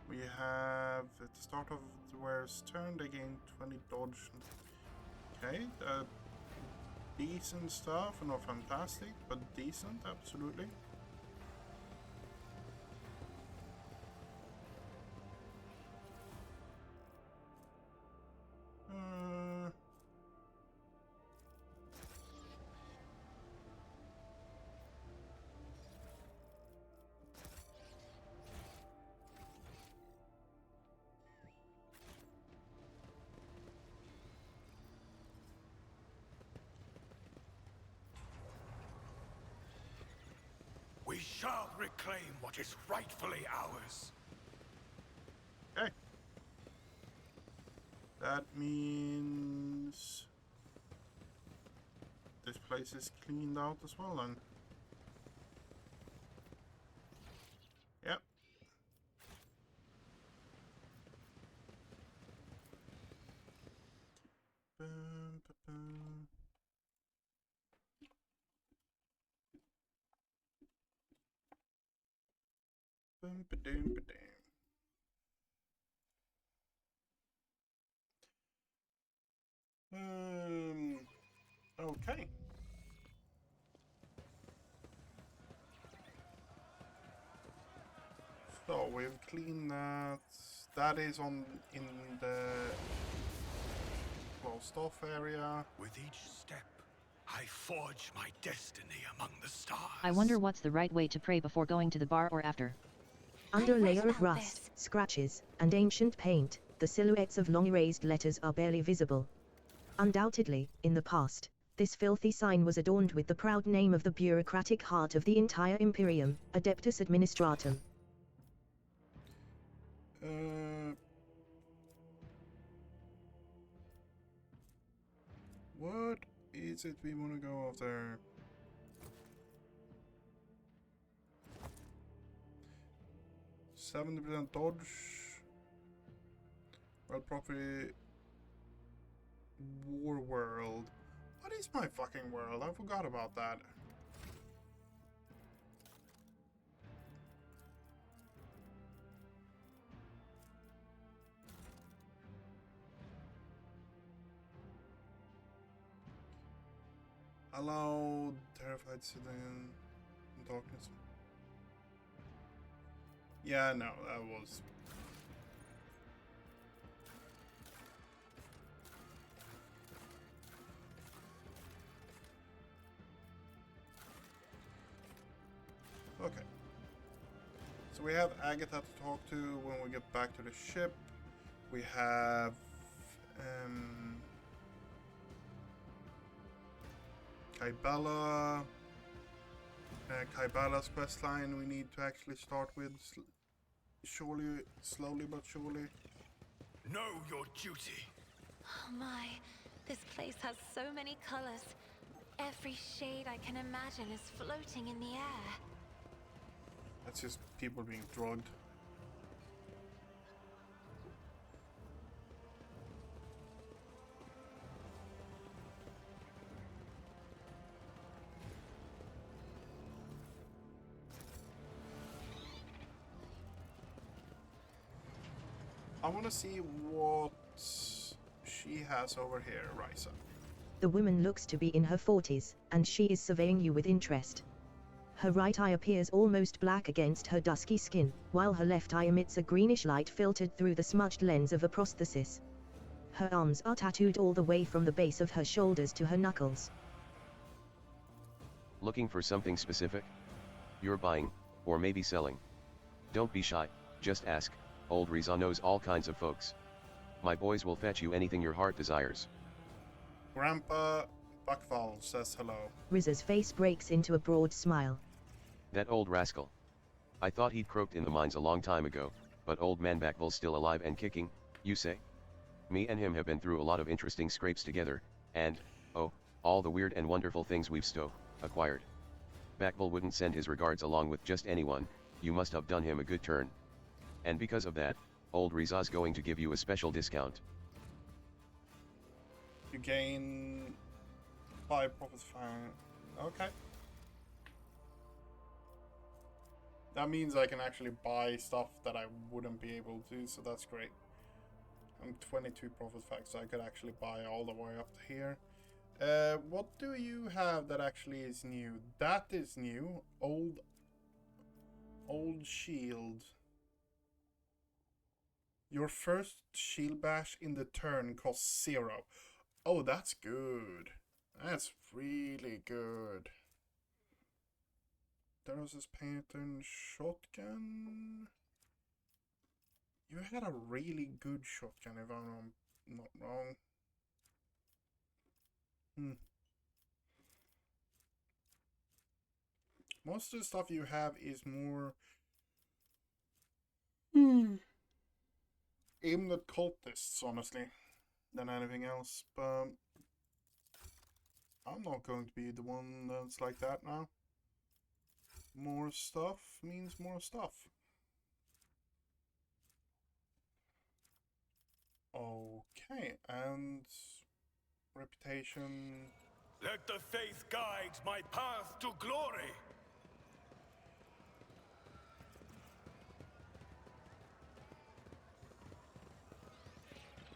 We have at the start of the wearer's turn, they gain 20 dodge. Okay, decent stuff, not fantastic, but decent, absolutely. We shall reclaim what is rightfully ours. Okay. That means this place is cleaned out as well then. Yep. Bum, ba, bum. Bum, ba, dum, ba, dum. Okay. So we've cleaned that. That is on in the closed off area. With each step, I forge my destiny among the stars. I wonder what's the right way to pray before going to the bar or after. Under a I've read layer of about rust, this. scratches, and ancient paint, the silhouettes of long erased letters are barely visible. Undoubtedly, in the past, this filthy sign was adorned with the proud name of the bureaucratic heart of the entire Imperium, Adeptus Administratum. What is it we want to go after? %70% dodge. Well, property. War world. What is my fucking world? I forgot about that. Allow terrified civilian in darkness. Yeah, no, that was. Okay. So we have Agatha to talk to when we get back to the ship. We have Kybella. Kybella's questline we need to actually start with surely, slowly but surely. Know your duty. Oh my, this place has so many colors. Every shade I can imagine is floating in the air. That's just people being drugged. I want to see what she has over here, Ryza. The woman looks to be in her 40s, and she is surveying you with interest. Her right eye appears almost black against her dusky skin, while her left eye emits a greenish light filtered through the smudged lens of a prosthesis. Her arms are tattooed all the way from the base of her shoulders to her knuckles. Looking for something specific? You're buying, or maybe selling. Don't be shy, just ask. Old Riza knows all kinds of folks. My boys will fetch you anything your heart desires. Grandpa Buckfall says hello. Riza's face breaks into a broad smile. That old rascal. I thought he'd croaked in the mines a long time ago, but old man Backville's still alive and kicking, you say? Me and him have been through a lot of interesting scrapes together, and, oh, all the weird and wonderful things we've acquired. Backville wouldn't send his regards along with just anyone, you must have done him a good turn. And because of that, old Riza's going to give you a special discount. You gain 5 profits fine. Okay. That means I can actually buy stuff that I wouldn't be able to, so that's great. I'm 22 profit facts, so I could actually buy all the way up to here. What do you have that actually is new? That is new. Old shield. Your first shield bash in the turn costs 0. Oh, that's good. That's really good. There was this pattern shotgun. You had a really good shotgun, if I'm not wrong. Most of the stuff you have is more aimed at cultists, honestly, than anything else. But I'm not going to be the one that's like that now. More stuff means more stuff. Okay, and reputation. Let the faith guide my path to glory.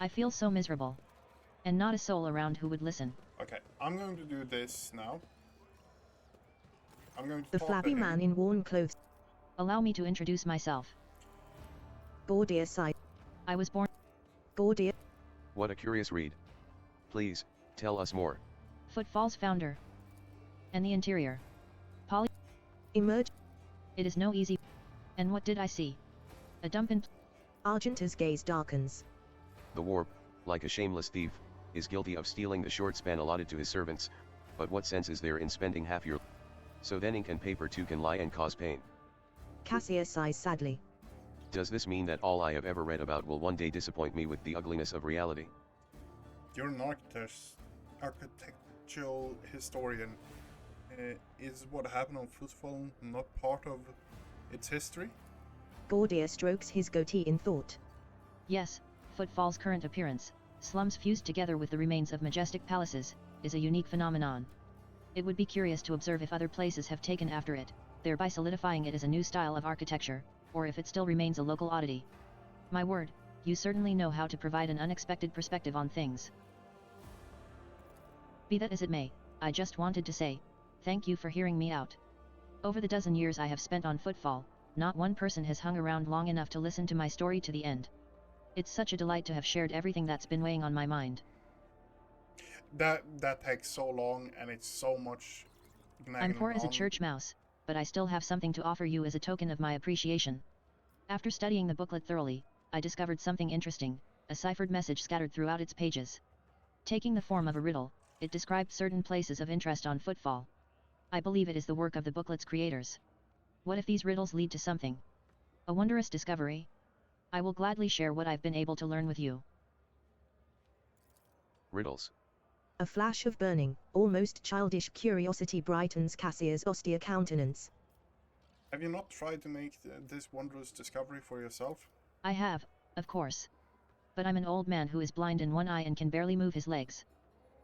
I feel so miserable. And not a soul around who would listen. Okay, I'm going to do this now. I'm going to The talk flabby to him. man in worn clothes. Allow me to introduce myself. Gordia sighed. I was born. Gordia. What a curious read. Please, tell us more. Footfall's founder. And the interior. Polly. Emerge. It is no easy. And what did I see? A dump in. Argenta's gaze darkens. The warp, like a shameless thief, is guilty of stealing the short span allotted to his servants, but what sense is there in spending half your... So then ink and paper too can lie and cause pain. Cassia sighs sadly. Does this mean that all I have ever read about will one day disappoint me with the ugliness of reality? You're an architectural historian. Is what happened on Footfall not part of its history? Gordia strokes his goatee in thought. Yes, Footfall's current appearance, slums fused together with the remains of majestic palaces, is a unique phenomenon. It would be curious to observe if other places have taken after it, thereby solidifying it as a new style of architecture, or if it still remains a local oddity. My word, you certainly know how to provide an unexpected perspective on things. Be that as it may, I just wanted to say, thank you for hearing me out. Over the dozen years I have spent on Footfall, not one person has hung around long enough to listen to my story to the end. It's such a delight to have shared everything that's been weighing on my mind. That takes so long, and it's so much nagging I'm poor as a on. church mouse, but I still have something to offer you as a token of my appreciation. After studying the booklet thoroughly, I discovered something interesting, a ciphered message scattered throughout its pages. Taking the form of a riddle, it described certain places of interest on Footfall. I believe it is the work of the booklet's creators. What if these riddles lead to something? A wondrous discovery? I will gladly share what I've been able to learn with you. Riddles. A flash of burning, almost childish curiosity brightens Cassia's austere countenance. Have you not tried to make this wondrous discovery for yourself? I have, of course. But I'm an old man who is blind in one eye and can barely move his legs.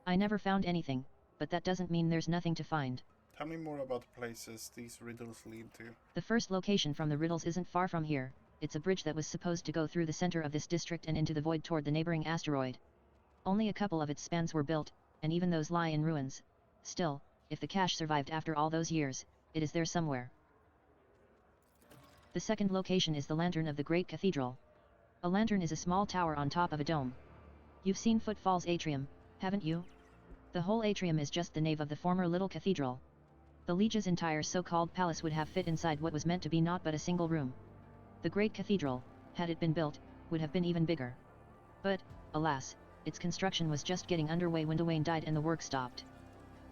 I never found anything, but that doesn't mean there's nothing to find. Tell me more about the places these riddles lead to. The first location from the riddles isn't far from here. It's a bridge that was supposed to go through the center of this district and into the void toward the neighboring asteroid. Only a couple of its spans were built, and even those lie in ruins. Still, if the cache survived after all those years, it is there somewhere. The second location is the lantern of the Great Cathedral. A lantern is a small tower on top of a dome. You've seen Footfall's atrium, haven't you? The whole atrium is just the nave of the former little cathedral. The Liege's entire so-called palace would have fit inside what was meant to be not but a single room. The Great Cathedral, had it been built, would have been even bigger. But, alas, its construction was just getting underway when Dwayne died and the work stopped.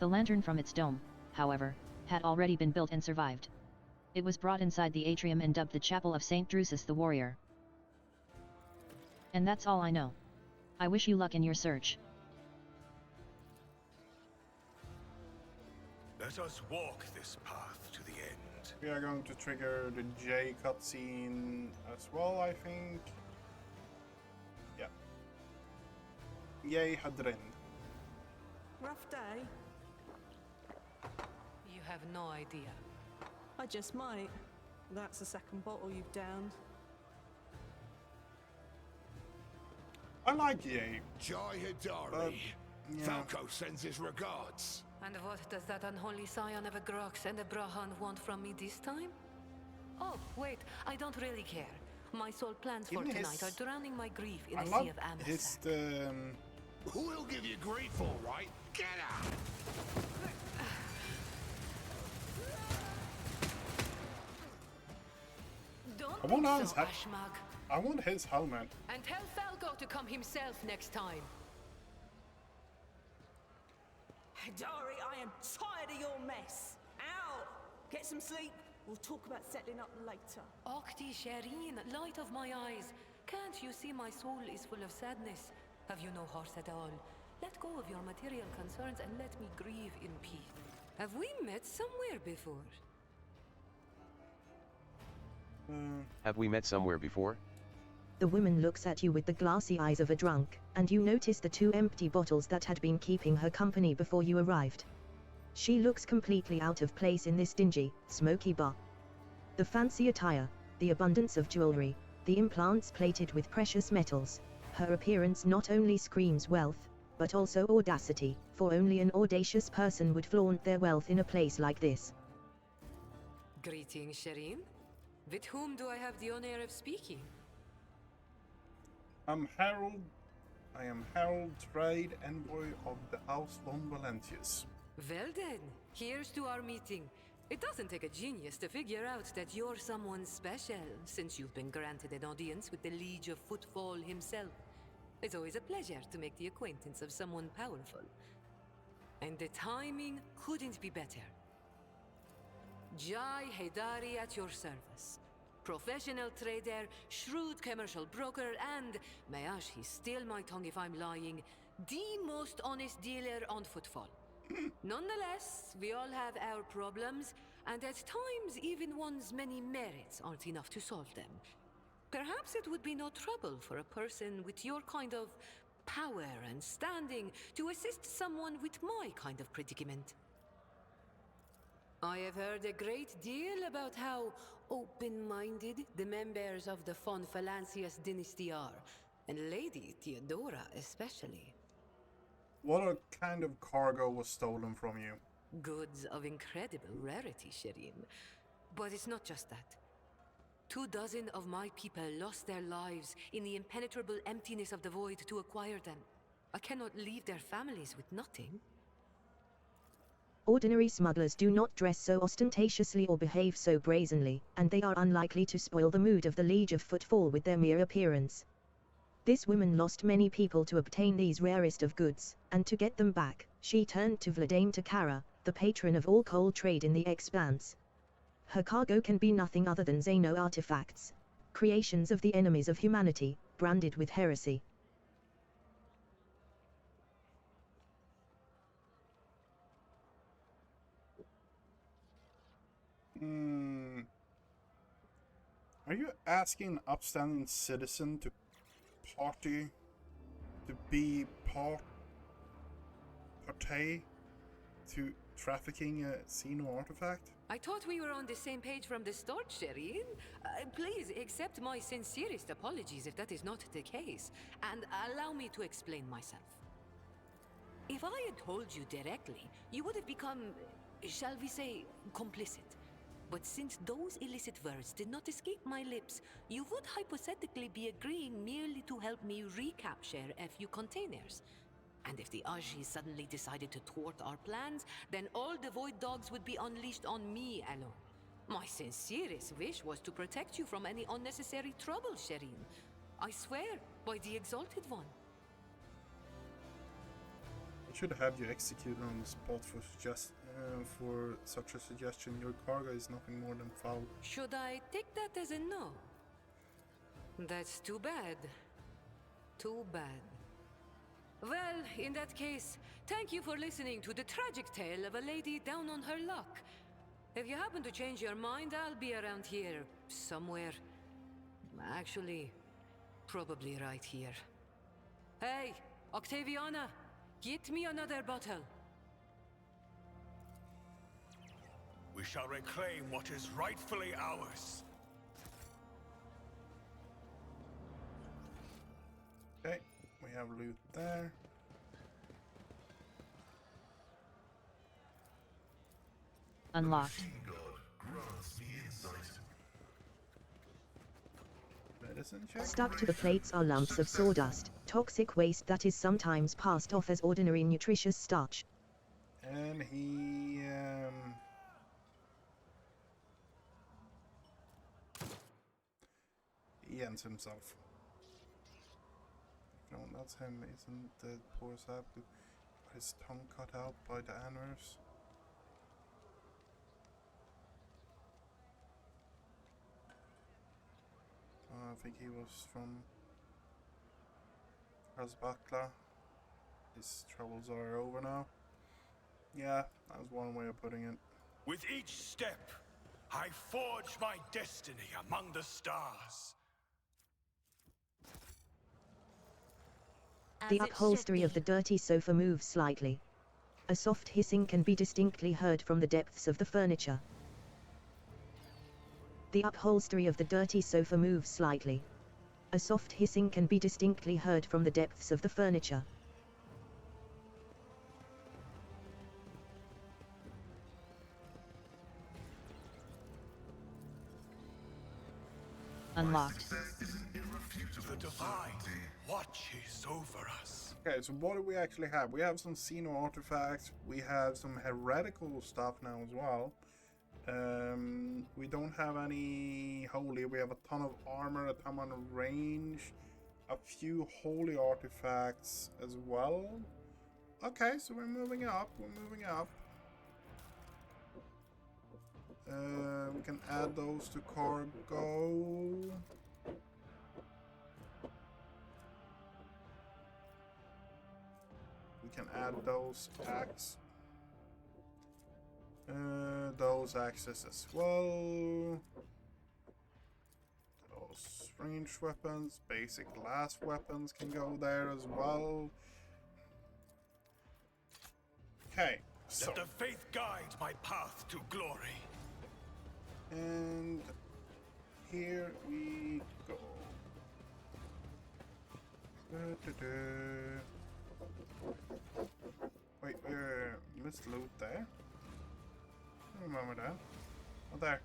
The lantern from its dome, however, had already been built and survived. It was brought inside the atrium and dubbed the Chapel of St. Drusus the Warrior. And that's all I know. I wish you luck in your search. Let us walk this path to the end. We are going to trigger the J cutscene as well, I think. Yeah. Yay, Hadrin. Rough day. You have no idea. I just might. That's the second bottle you've downed. I like Yay. Jai But, Hidari. yeah. Falco sends his regards. And what does that unholy scion of a Grox and a Brahan want from me this time? Oh, wait, I don't really care. My sole plans for Even tonight his- are drowning my grief in I a love sea of amber his sack. Who'll give you grief, all right? Get out! Don't I want be his so hat. ashmag. I want his helmet. And tell Falco to come himself next time. Hidari, I am tired of your mess. Out! Get some sleep. We'll talk about settling up later. Okti Shireen, light of my eyes. Can't you see my soul is full of sadness? Have you no heart at all? Let go of your material concerns and let me grieve in peace. Have we met somewhere before? Have we met somewhere before? The woman looks at you with the glassy eyes of a drunk, and you notice the 2 empty bottles that had been keeping her company before you arrived. She looks completely out of place in this dingy, smoky bar. The fancy attire, the abundance of jewelry, the implants plated with precious metals, her appearance not only screams wealth, but also audacity, for only an audacious person would flaunt their wealth in a place like this. Greetings, Shireen. With whom do I have the honor of speaking? I'm Harold. I am Harold, trade envoy of the House von Valentius. Well then, here's to our meeting. It doesn't take a genius to figure out that you're someone special, since you've been granted an audience with the Liege of Footfall himself. It's always a pleasure to make the acquaintance of someone powerful. And the timing couldn't be better. Jai Haidari at your service. Professional trader, shrewd commercial broker, and, may he steal my tongue if I'm lying, the most honest dealer on Footfall. Nonetheless, we all have our problems, and at times even one's many merits aren't enough to solve them. Perhaps it would be no trouble for a person with your kind of power and standing to assist someone with my kind of predicament. I have heard a great deal about how open-minded the members of the von Valancius dynasty are, and Lady Theodora especially. What kind of cargo was stolen from you? Goods of incredible rarity, Shireen. But it's not just that. 24 of my people lost their lives in the impenetrable emptiness of the void to acquire them. I cannot leave their families with nothing. Ordinary smugglers do not dress so ostentatiously or behave so brazenly, and they are unlikely to spoil the mood of the Liege of Footfall with their mere appearance. This woman lost many people to obtain these rarest of goods, and to get them back, she turned to Vladane Takara, the patron of all coal trade in the Expanse. Her cargo can be nothing other than Xeno artifacts, creations of the enemies of humanity, branded with heresy. Are you asking an upstanding citizen to partay to trafficking a Xeno artifact? I thought we were on the same page from the start, Shireen. Please accept my sincerest apologies if that is not the case, and allow me to explain myself. If I had told you directly, you would have become, shall we say, complicit. But since those illicit words did not escape my lips, you would hypothetically be agreeing merely to help me recapture a few containers. And if the Aji suddenly decided to thwart our plans, then all the Void Dogs would be unleashed on me alone. My sincerest wish was to protect you from any unnecessary trouble, Shireen. I swear, by the Exalted One. I should have you executed on the spot for such a suggestion. Your cargo is nothing more than foul. Should I take that as a no? That's too bad. Too bad. Well, in that case, thank you for listening to the tragic tale of a lady down on her luck. If you happen to change your mind, I'll be around here somewhere. Actually, probably right here. Hey, Octaviana, get me another bottle. We shall reclaim what is rightfully ours. Okay, we have loot there. Unlocked. Medicine check. Stuck to the plates are lumps of sawdust, toxic waste that is sometimes passed off as ordinary nutritious starch. And he ends himself. No, that's him. Isn't the poor sap with his tongue cut out by the anvers? I think he was from Razbakla. His troubles are over now. Yeah, that was one way of putting it. With each step, I forge my destiny among the stars. The upholstery of the dirty sofa moves slightly. A soft hissing can be distinctly heard from the depths of the furniture. The upholstery of the dirty sofa moves slightly. A soft hissing can be distinctly heard from the depths of the furniture. Unlocked. The divine watches over us. Okay, so what do we actually have? We have some Xeno artifacts. We have some heretical stuff now as well. We don't have any holy. We have a ton of armor, a ton of range, a few holy artifacts as well. Okay, so we're moving up. We're moving up. We can add those to cargo. We can add those axes as well. Those ranged weapons, basic glass weapons can go there as well. Okay, so let the faith guide my path to glory. And here we go. Wait, missed loot there. Remember that. Oh, there.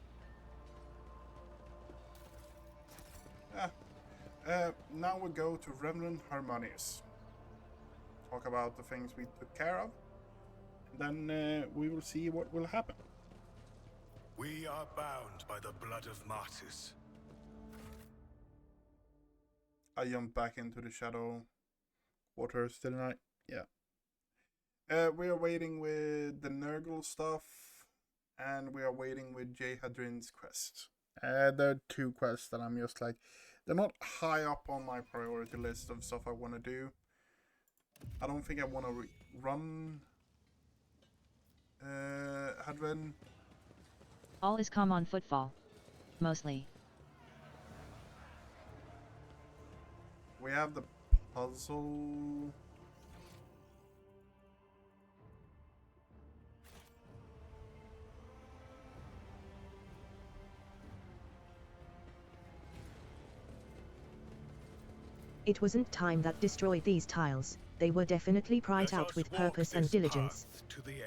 Now we go to Reverend Harmonious. Talk about the things we took care of. Then we will see what will happen. We are bound by the blood of martyrs. I jump back into the shadow waters, didn't I? Yeah. We are waiting with the Nurgle stuff, and we are waiting with Jay Hadrin's quest. There are two quests that I'm just like, they're not high up on my priority list of stuff I want to do. I don't think I want to run Hadrin. All is calm on Footfall. Mostly. We have the puzzle. It wasn't time that destroyed these tiles. They were definitely pried out with purpose and diligence. To the end.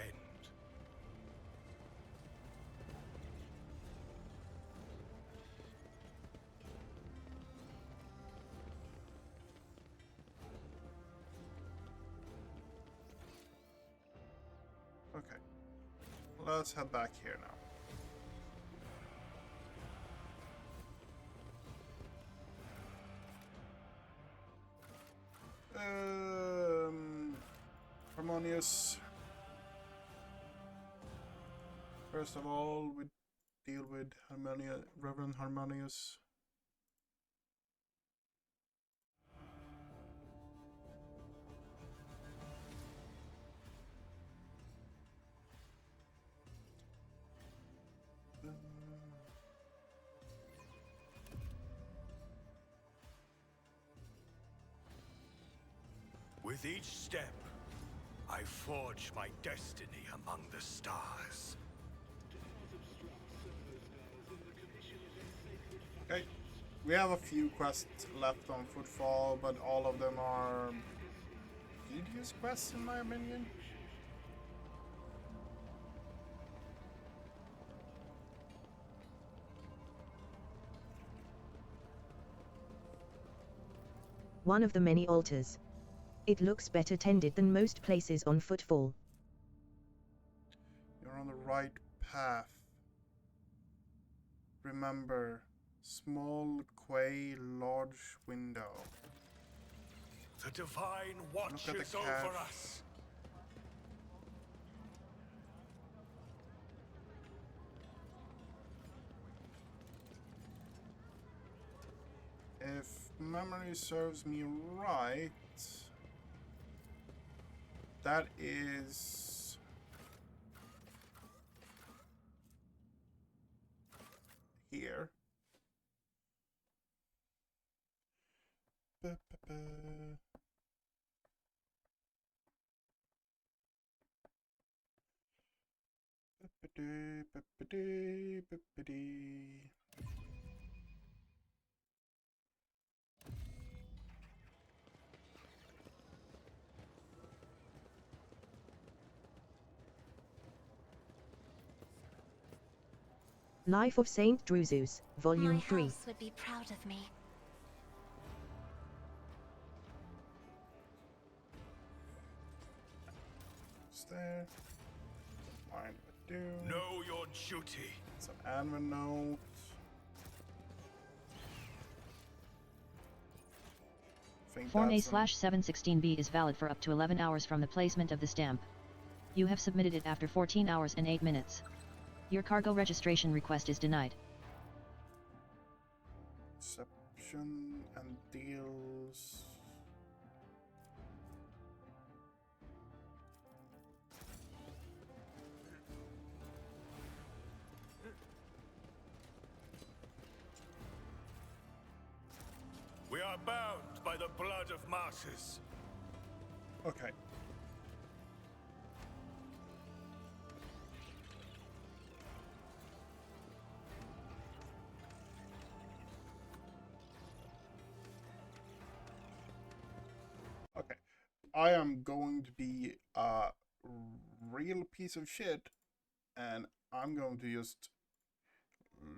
Okay. Let's head back here now. Harmonious. First of all, we deal with Reverend Harmonious. With each step, I forge my destiny among the stars. Okay, we have a few quests left on Footfall, but all of them are tedious quests in my opinion. One of the many altars. It looks better tended than most places on Footfall. You're on the right path. Remember, small quay, large window. The divine watches over us. If memory serves me right, that is here. Life of Saint Drusus, Volume My 3. house would be proud of me. notes there. Mind if I do. Know your duty. Some admin note. Form A/716B is valid for up to 11 hours from the placement of the stamp. You have submitted it after 14 hours and 8 minutes. Your cargo registration request is denied. Exception and deals. We are bound by the blood of martyrs. Okay. Okay. I am going to be a real piece of shit, and I'm going to just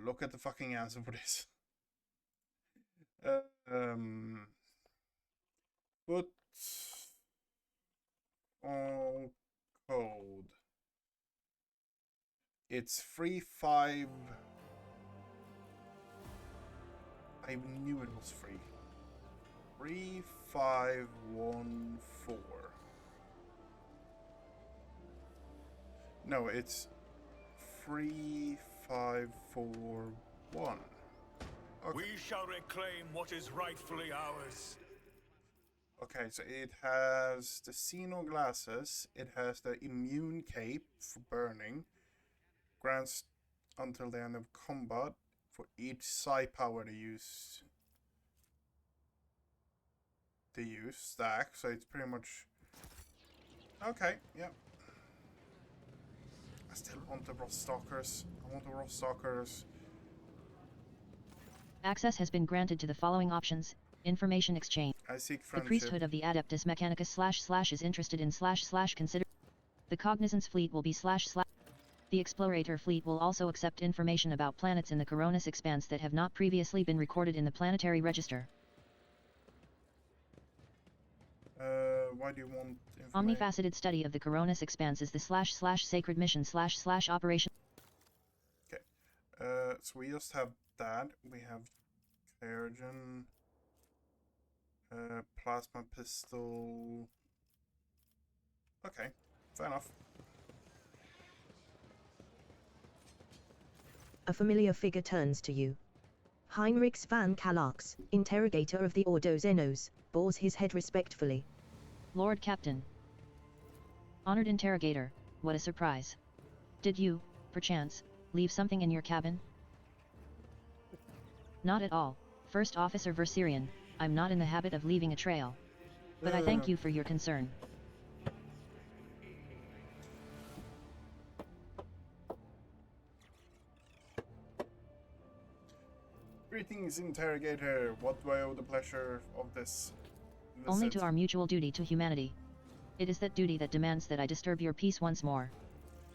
look at the fucking answer for this. Put on code. It's 3-5. I knew it was free. 3514. No, it's 3541. Okay. We shall reclaim what is rightfully ours. Okay, so it has the Xeno glasses, it has the immune cape for burning, grants until the end of combat for each psi power they use stack, so it's pretty much okay. Yeah, I still want the Roth Stalkers. I want the Roth Stalkers. Access has been granted to the following options. Information exchange. I seek The friendship. priesthood of the Adeptus Mechanicus / is interested in / consider. The Cognizance fleet will be / The Explorator fleet will also accept information about planets in the Coronis Expanse that have not previously been recorded in the planetary register. Why do you want information? Omnifaceted study of the Coronis Expanse is the / sacred mission / operation. Okay. So we just have that. We have Clarigen. Plasma pistol. Okay, fair enough. A familiar figure turns to you. Heinrich van Kalax, interrogator of the Ordo Xenos, bows his head respectfully. Lord Captain. Honored interrogator, what a surprise. Did you, perchance, leave something in your cabin? Not at all, First Officer Verserian, I'm not in the habit of leaving a trail. But I thank you for your concern. Greetings, interrogator. What do I owe the pleasure of this visit? Only to our mutual duty to humanity. It is that duty that demands that I disturb your peace once more.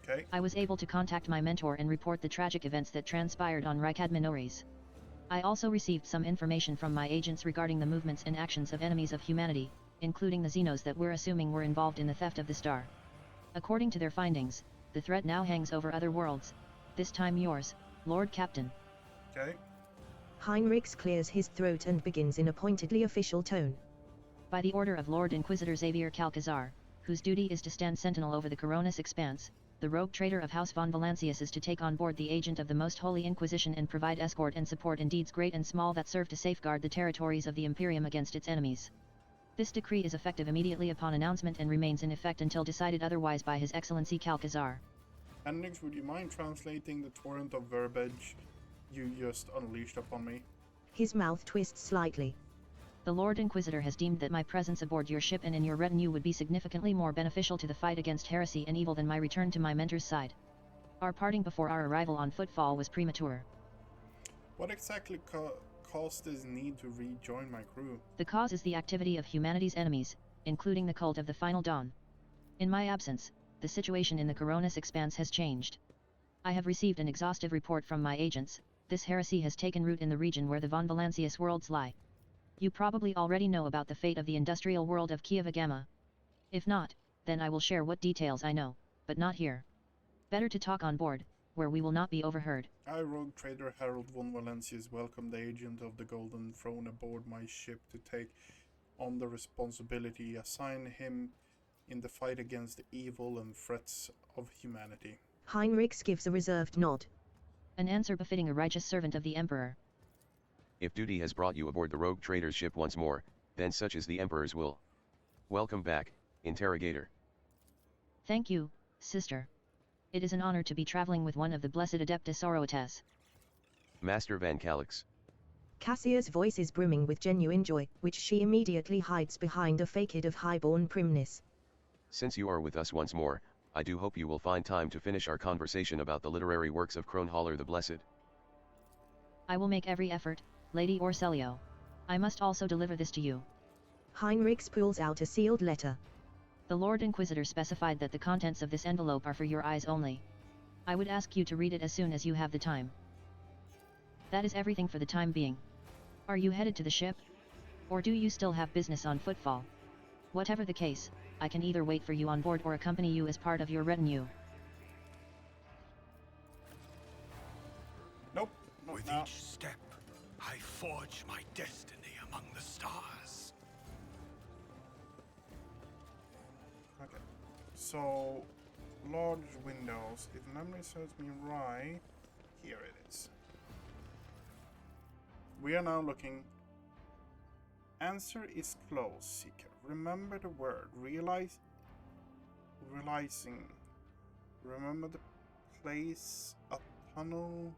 Okay. I was able to contact my mentor and report the tragic events that transpired on Rykad Minoris. I also received some information from my agents regarding the movements and actions of enemies of humanity, including the Xenos that we're assuming were involved in the theft of the star. According to their findings, the threat now hangs over other worlds, this time yours, Lord Captain. Okay. Heinrich clears his throat and begins in a pointedly official tone. By the order of Lord Inquisitor Xavier Calcazar, whose duty is to stand sentinel over the Coronis Expanse, the rogue traitor of House von Valancius is to take on board the agent of the Most Holy Inquisition and provide escort and support in deeds great and small that serve to safeguard the territories of the Imperium against its enemies. This decree is effective immediately upon announcement and remains in effect until decided otherwise by His Excellency Calcazar. Hendrix, would you mind translating the torrent of verbiage you just unleashed upon me? His mouth twists slightly. The Lord Inquisitor has deemed that my presence aboard your ship and in your retinue would be significantly more beneficial to the fight against heresy and evil than my return to my mentor's side. Our parting before our arrival on Footfall was premature. What exactly caused this need to rejoin my crew? The cause is the activity of humanity's enemies, including the cult of the Final Dawn. In my absence, the situation in the Coronis Expanse has changed. I have received an exhaustive report from my agents. This heresy has taken root in the region where the von Valancius worlds lie. You probably already know about the fate of the industrial world of Kieva Gamma. If not, then I will share what details I know, but not here. Better to talk on board, where we will not be overheard. I, Rogue Trader Harold von Valencius, welcome the agent of the Golden Throne aboard my ship to take on the responsibility assigned him in the fight against the evil and threats of humanity. Heinrichs gives a reserved nod. An answer befitting a righteous servant of the Emperor. If duty has brought you aboard the Rogue Trader's ship once more, then such is the Emperor's will. Welcome back, Interrogator. Thank you, sister. It is an honor to be traveling with one of the blessed Adeptus Orotes. Master Van Calix. Cassia's voice is brimming with genuine joy, which she immediately hides behind a facade of highborn primness. Since you are with us once more, I do hope you will find time to finish our conversation about the literary works of Kronhaller the Blessed. I will make every effort, Lady Orselio. I must also deliver this to you. Heinrichs pulls out a sealed letter. The Lord Inquisitor specified that the contents of this envelope are for your eyes only. I would ask you to read it as soon as you have the time. That is everything for the time being. Are you headed to the ship? Or do you still have business on footfall? Whatever the case, I can either wait for you on board or accompany you as part of your retinue. Nope. With each step, I forge my destiny among the stars. Okay. So, large windows. If memory serves me right, here it is. We are now looking. Answer is close, Seeker. Remember the word. Realizing. Remember the place. A tunnel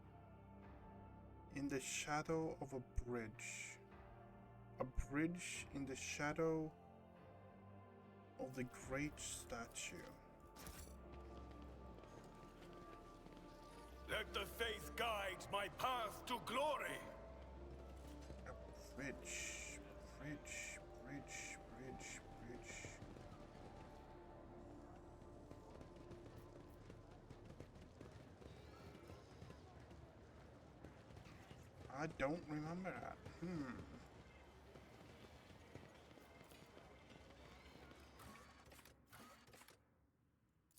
in the shadow of a bridge. A bridge in the shadow of the great statue. Let the faith guide my path to glory. A bridge, bridge, bridge, bridge, bridge. I don't remember that.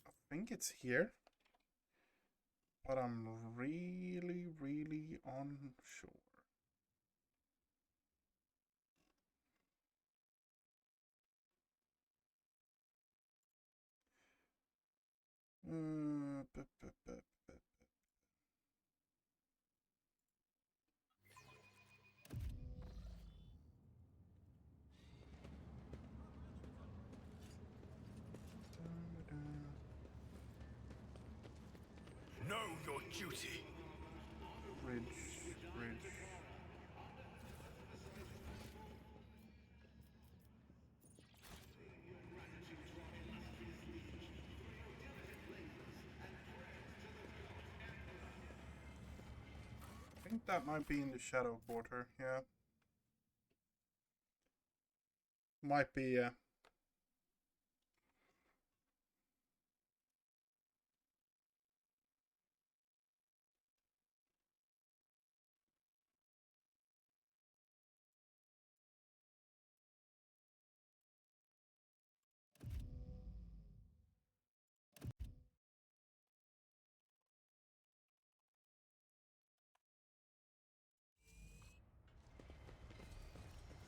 I think it's here, but I'm really, really unsure. Bup, bup, bup, bup. Know your duty. Bridge, bridge. I think that might be in the shadow quarter, yeah. Might be, yeah.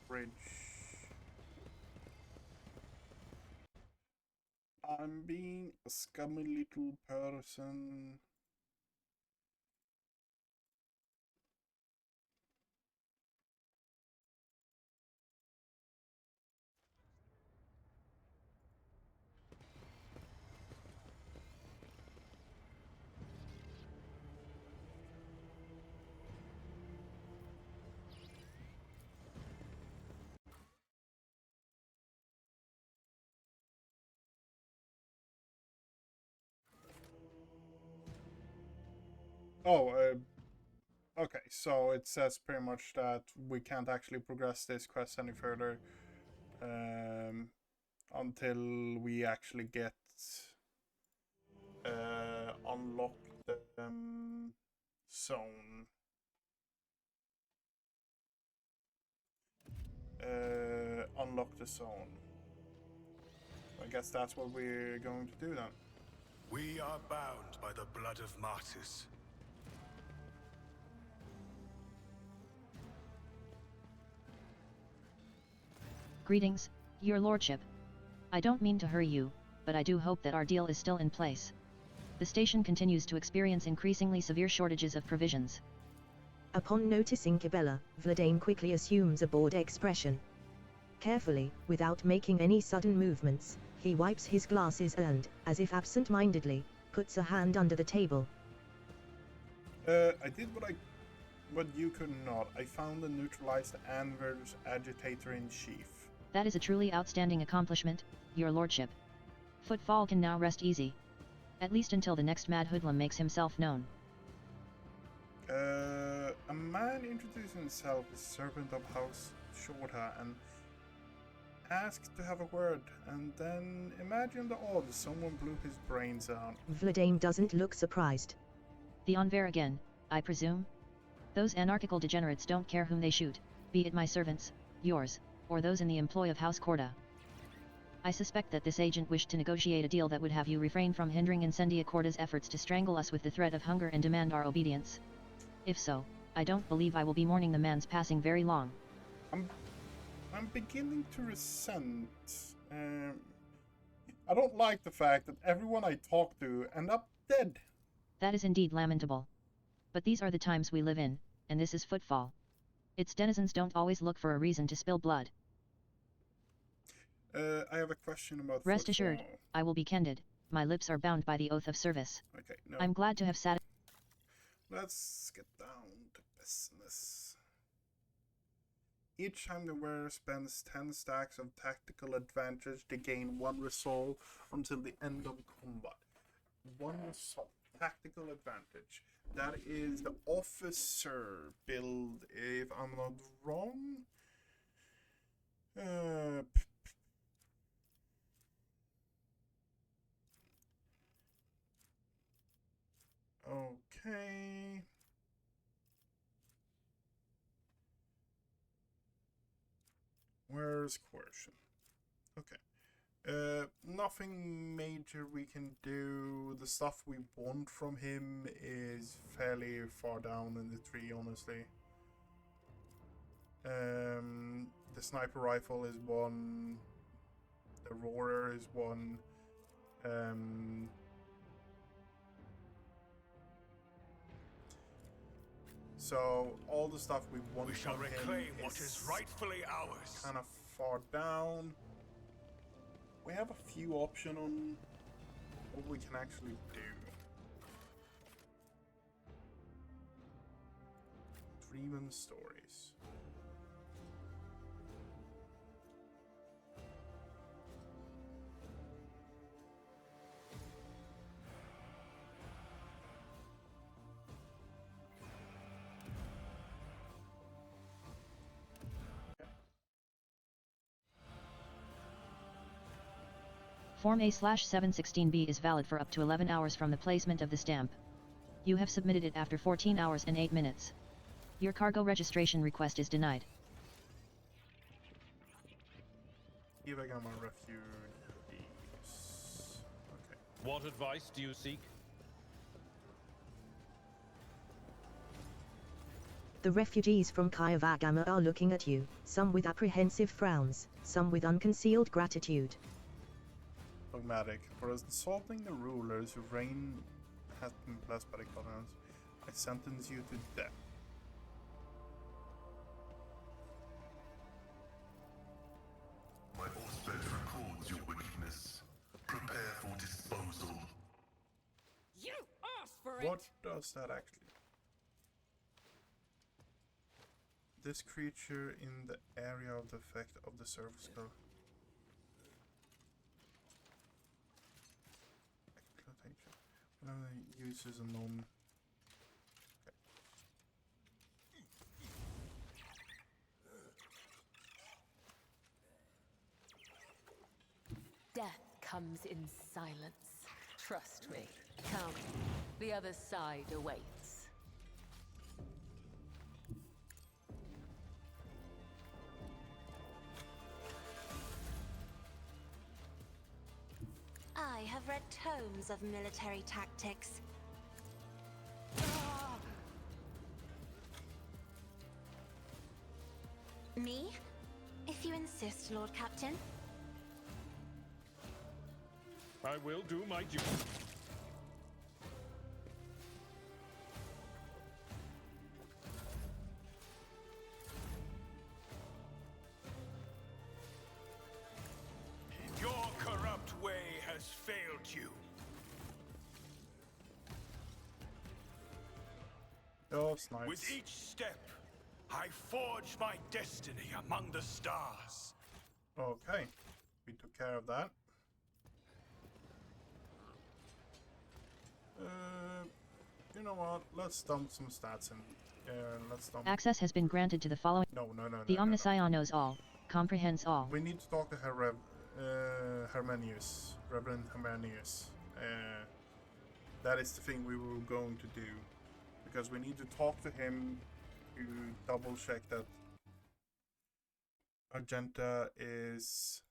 Bridge. I'm being a scummy little person. Oh, okay, so it says pretty much that we can't actually progress this quest any further until we actually get unlock the zone. Unlock the zone. I guess that's what we're going to do then. We are bound by the blood of martyrs. Greetings, your lordship. I don't mean to hurry you, but I do hope that our deal is still in place. The station continues to experience increasingly severe shortages of provisions. Upon noticing Cabela, Vladane quickly assumes a bored expression. Carefully, without making any sudden movements, he wipes his glasses and, as if absent-mindedly, puts a hand under the table. I did what you could not. I found and neutralized Anver's agitator-in-chief. That is a truly outstanding accomplishment, your lordship. Footfall can now rest easy. At least until the next mad hoodlum makes himself known. A man introduced himself as servant of House Shorta and asked to have a word, and then imagine the odds, someone blew his brains out. Vladane doesn't look surprised. The Enver again, I presume? Those anarchical degenerates don't care whom they shoot, be it my servants, yours, or those in the employ of House Korda. I suspect that this agent wished to negotiate a deal that would have you refrain from hindering Incendia Korda's efforts to strangle us with the threat of hunger and demand our obedience. If so, I don't believe I will be mourning the man's passing very long. I'm beginning to resent. I don't like the fact that everyone I talk to end up dead. That is indeed lamentable. But these are the times we live in, and this is Footfall. Its denizens don't always look for a reason to spill blood. I have a question about Rest Footfall. assured, I will be candid. My lips are bound by the oath of service. Okay, no. I'm glad to have sat. Let's get down to business. Each time the wearer spends 10 stacks of tactical advantage, they gain 1 resolve until the end of combat. 1 resolve. Tactical advantage. That is the officer build, if I'm not wrong. Okay. Where's coercion? Okay. Nothing major we can do. The stuff we want from him is fairly far down in the tree, honestly. The sniper rifle is 1. The roarer is 1. So all the stuff we want We shall from reclaim him what is rightfully ours. kind of far down. We have a few options on what we can actually do. Dream stories. Form A/716B is valid for up to 11 hours from the placement of the stamp. You have submitted it after 14 hours and 8 minutes. Your cargo registration request is denied. Here I got my refugees. Okay. What advice do you seek? The refugees from Kayavagama are looking at you, some with apprehensive frowns, some with unconcealed gratitude. Dogmatic. For assaulting the rulers who reign has been blessed by the covenants, I sentence you to death. My Ausbed records your wickedness. Prepare for disposal. You asked for What does that actually? This creature in the area of the effect of the surface skull. Uses a non. Okay. Death comes in silence. Trust me. Come. The other side awaits. have read tomes of military tactics. Me? If you insist, Lord Captain. I will do my duty. Your corrupt way has failed you. Oh, snipes. With each step, I forge my destiny among the stars. Okay, we took care of that. You know what? Let's dump some stats in. Let's dump. Access has been granted to the following. No. The Omniscion knows all, comprehends all. We need to talk to Hermenius, Reverend Hermenius. That is the thing we were going to do, because we need to talk to him to double check that Argenta is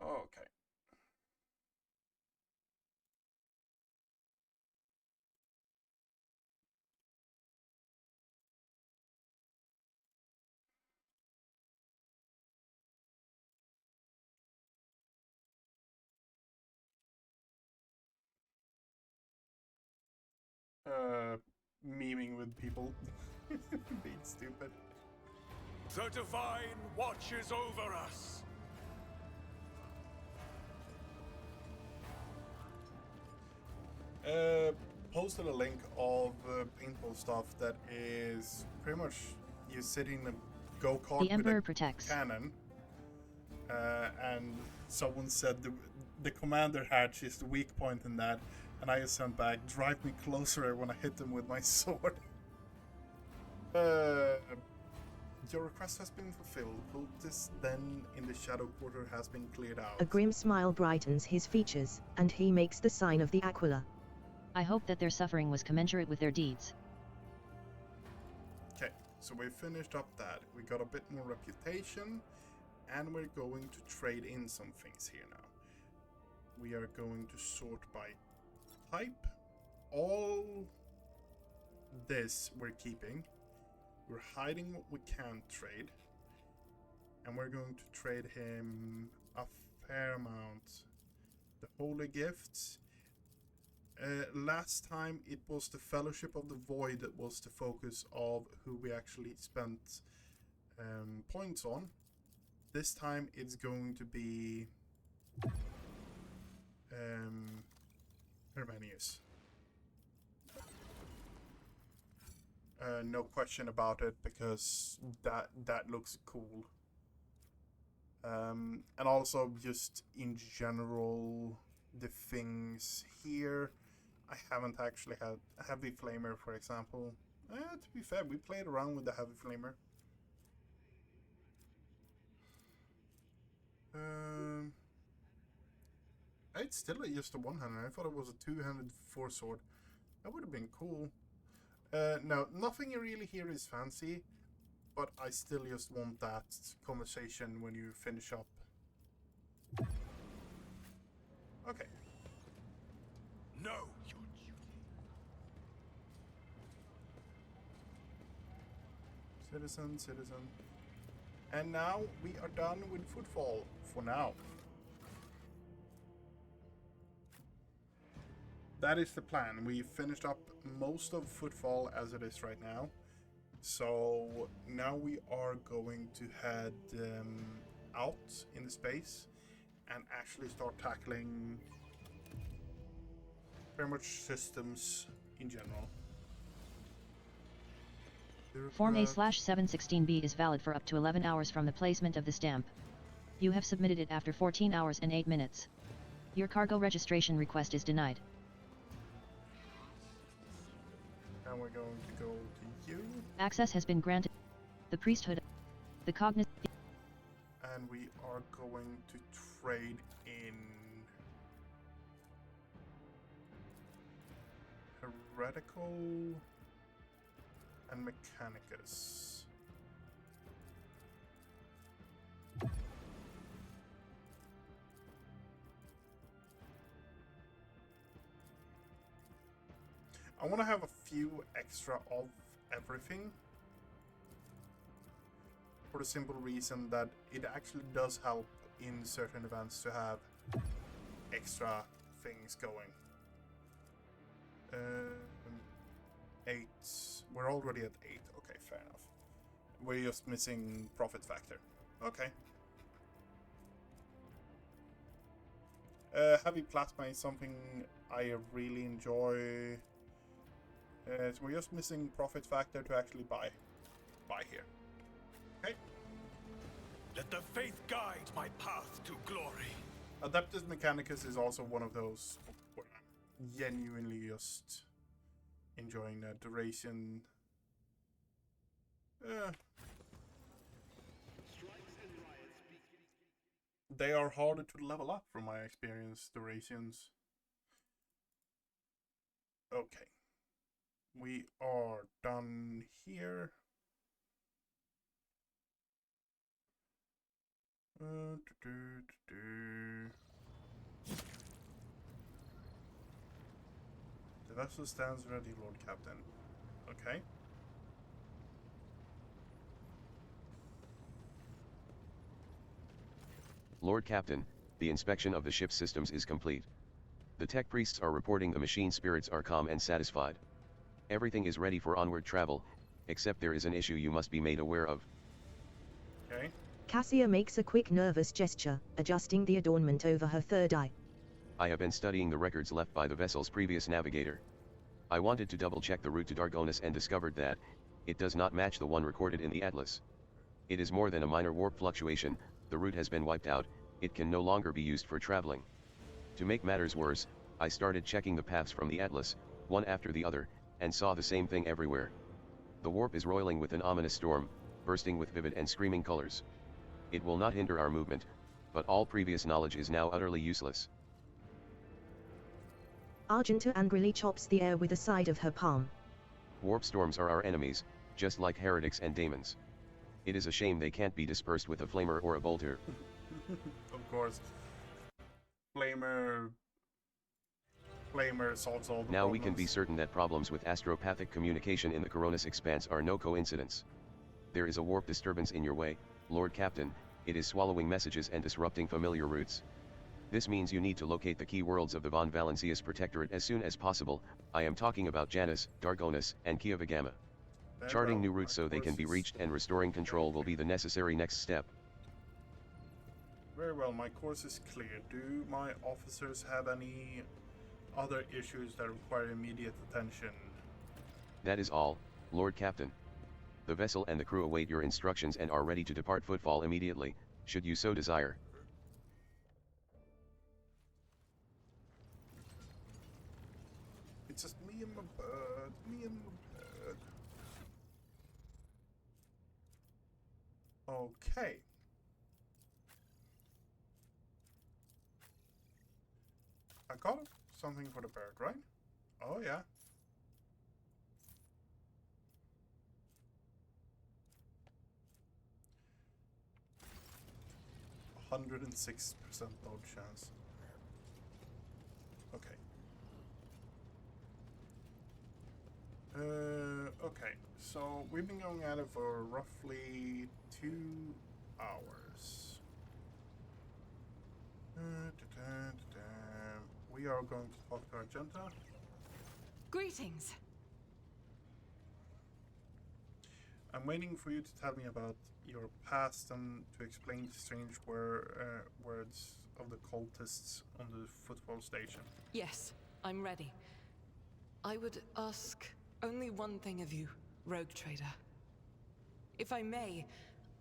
okay. Memeing with people being stupid. The divine watches over us. Posted a link of paintball stuff that is pretty much you sitting in a go-kart The Emperor with a protects. cannon, and someone said the commander hatch is the weak point in that, and I just sent back, drive me closer when I hit them with my sword. Your request has been fulfilled. Cultist then in the Shadow Quarter has been cleared out. A grim smile brightens his features, and he makes the sign of the Aquila. I hope that their suffering was commensurate with their deeds. Okay, so we finished up that. We got a bit more reputation, and we're going to trade in some things here now. We are going to sort by type. All this we're keeping. We're hiding what we can't trade. And we're going to trade him a fair amount. The Holy Gifts. Last time it was the Fellowship of the Void that was the focus of who we actually spent points on. This time it's going to be Hermenius. No question about it, because that looks cool. And also just in general, the things here. I haven't actually had a Heavy Flamer, for example. To be fair, we played around with the Heavy Flamer. It's still just a one-hander. I thought it was a two-handed four-sword. That would have been cool. No, nothing really here is fancy, but I still just want that conversation when you finish up. Okay. No, your duty. Citizen. And now we are done with Footfall for now. That is the plan. We finished up most of Footfall as it is right now. So now we are going to head out in the space and actually start tackling very much systems in general. Form A/716B is valid for up to 11 hours from the placement of the stamp. You have submitted it after 14 hours and 8 minutes. Your cargo registration request is denied. And we're going to go to you. Access has been granted. The priesthood, the cognizant. And we are going to trade in Heretical and Mechanicus. I want to have a few extra of everything, for the simple reason that it actually does help in certain events to have extra things going. 8. We're already at 8. Okay, fair enough. We're just missing profit factor. Okay. Heavy plasma is something I really enjoy. So we're just missing profit factor to actually buy here. Okay. Let the faith guide my path to glory. Adaptive Mechanicus is also one of those where I'm genuinely just enjoying the duration. They are harder to level up from my experience, durations. Okay. We are done here. The vessel stands ready, Lord Captain. Okay. Lord Captain, the inspection of the ship's systems is complete. The tech priests are reporting the machine spirits are calm and satisfied. Everything is ready for onward travel, except there is an issue you must be made aware of. Okay. Cassia makes a quick nervous gesture, adjusting the adornment over her third eye. I have been studying the records left by the vessel's previous navigator. I wanted to double-check the route to Dargonus and discovered that it does not match the one recorded in the atlas. It is more than a minor warp fluctuation, the route has been wiped out, it can no longer be used for traveling. To make matters worse, I started checking the paths from the atlas, one after the other, and saw the same thing everywhere. The warp is roiling with an ominous storm, bursting with vivid and screaming colors. It will not hinder our movement, but all previous knowledge is now utterly useless. Argenta angrily chops the air with a side of her palm. Warp storms are our enemies, just like heretics and daemons. It is a shame they can't be dispersed with a flamer or a bolter. Of course. Flamer solves all the Now problems. we can be certain that problems with astropathic communication in the Coronis Expanse are no coincidence. There is a warp disturbance in your way, Lord Captain, it is swallowing messages and disrupting familiar routes. This means you need to locate the key worlds of the Von Valancius Protectorate as soon as possible. I am talking about Janus, Dargonus, and Kiavagama. Charting new routes so they can be reached and restoring control will be the necessary next step. Very well, my course is clear. Do my officers have any other issues that require immediate attention? That is all, Lord Captain. The vessel and the crew await your instructions and are ready to depart Footfall immediately, should you so desire. It's just me and my bird, me and my bird. Okay. I got something for the bird, right? Oh yeah. $106% dodge chance. Okay. Okay, so we've been going at it for roughly 2 hours. We are going to talk to Argenta. Greetings. I'm waiting for you to tell me about your past and to explain the strange words of the cultists on the football station. Yes, I'm ready. I would ask only one thing of you, rogue trader. If I may,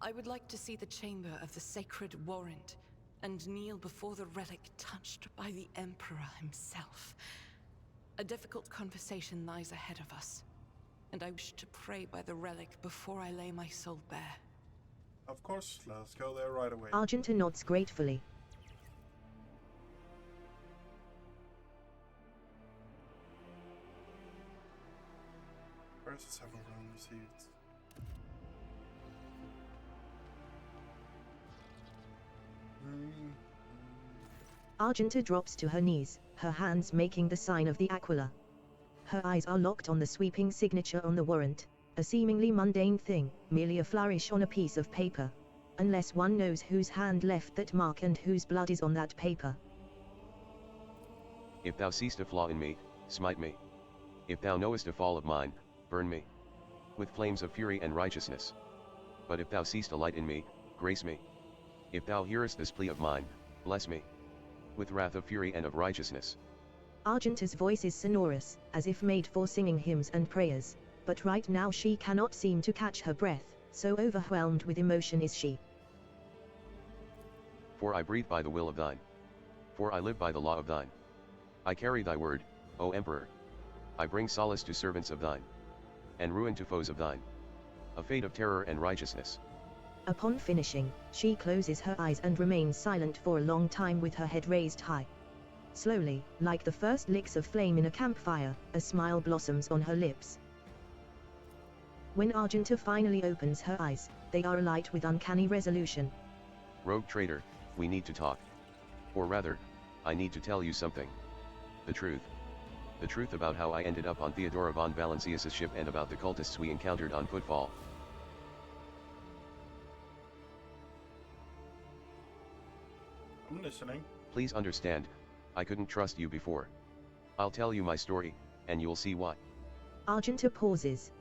I would like to see the chamber of the sacred warrant and kneel before the relic touched by the Emperor himself. A difficult conversation lies ahead of us, and I wish to pray by the relic before I lay my soul bare. Of course, let's go there right away. Argenta nods gratefully. Where's the several round received? Argenta drops to her knees, her hands making the sign of the Aquila. Her eyes are locked on the sweeping signature on the warrant, a seemingly mundane thing, merely a flourish on a piece of paper. Unless one knows whose hand left that mark and whose blood is on that paper. If thou seest a flaw in me, smite me. If thou knowest a fall of mine, burn me with flames of fury and righteousness. But if thou seest a light in me, grace me. If thou hearest this plea of mine, bless me with wrath of fury and of righteousness. Argenta's voice is sonorous, as if made for singing hymns and prayers, but right now she cannot seem to catch her breath, so overwhelmed with emotion is she. For I breathe by the will of thine. For I live by the law of thine. I carry thy word, O Emperor. I bring solace to servants of thine, and ruin to foes of thine. A fate of terror and righteousness. Upon finishing, she closes her eyes and remains silent for a long time with her head raised high. Slowly, like the first licks of flame in a campfire, a smile blossoms on her lips. When Argenta finally opens her eyes, they are alight with uncanny resolution. Rogue traitor, we need to talk. Or rather, I need to tell you something. The truth. The truth about how I ended up on Theodora von Valencius's ship and about the cultists we encountered on Footfall. I'm listening. Please understand, I couldn't trust you before. I'll tell you my story, and you'll see why. Argenta pauses.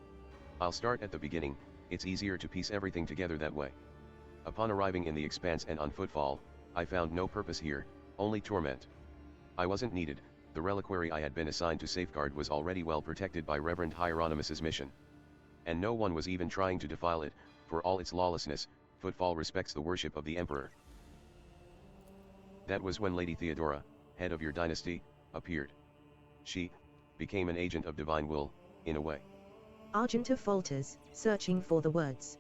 I'll start at the beginning, it's easier to piece everything together that way. Upon arriving in the Expanse and on Footfall, I found no purpose here, only torment. I wasn't needed, the reliquary I had been assigned to safeguard was already well protected by Reverend Hieronymus's mission. And no one was even trying to defile it, for all its lawlessness, Footfall respects the worship of the Emperor. That was when Lady Theodora, head of your dynasty, appeared. She became an agent of divine will, in a way. Argenta falters, searching for the words.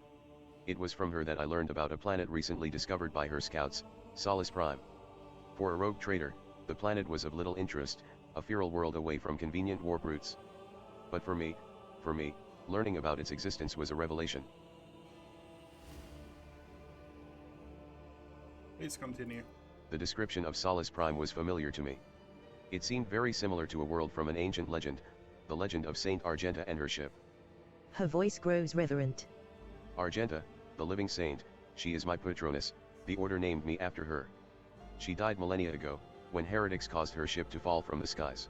It was from her that I learned about a planet recently discovered by her scouts, Solus Prime. For a rogue trader, the planet was of little interest, a feral world away from convenient warp routes. But for me, learning about its existence was a revelation. Please continue. The description of Solus Prime was familiar to me. It seemed very similar to a world from an ancient legend, the legend of Saint Argenta and her ship. Her voice grows reverent. Argenta, the living saint, she is my patroness, the order named me after her. She died millennia ago, when heretics caused her ship to fall from the skies.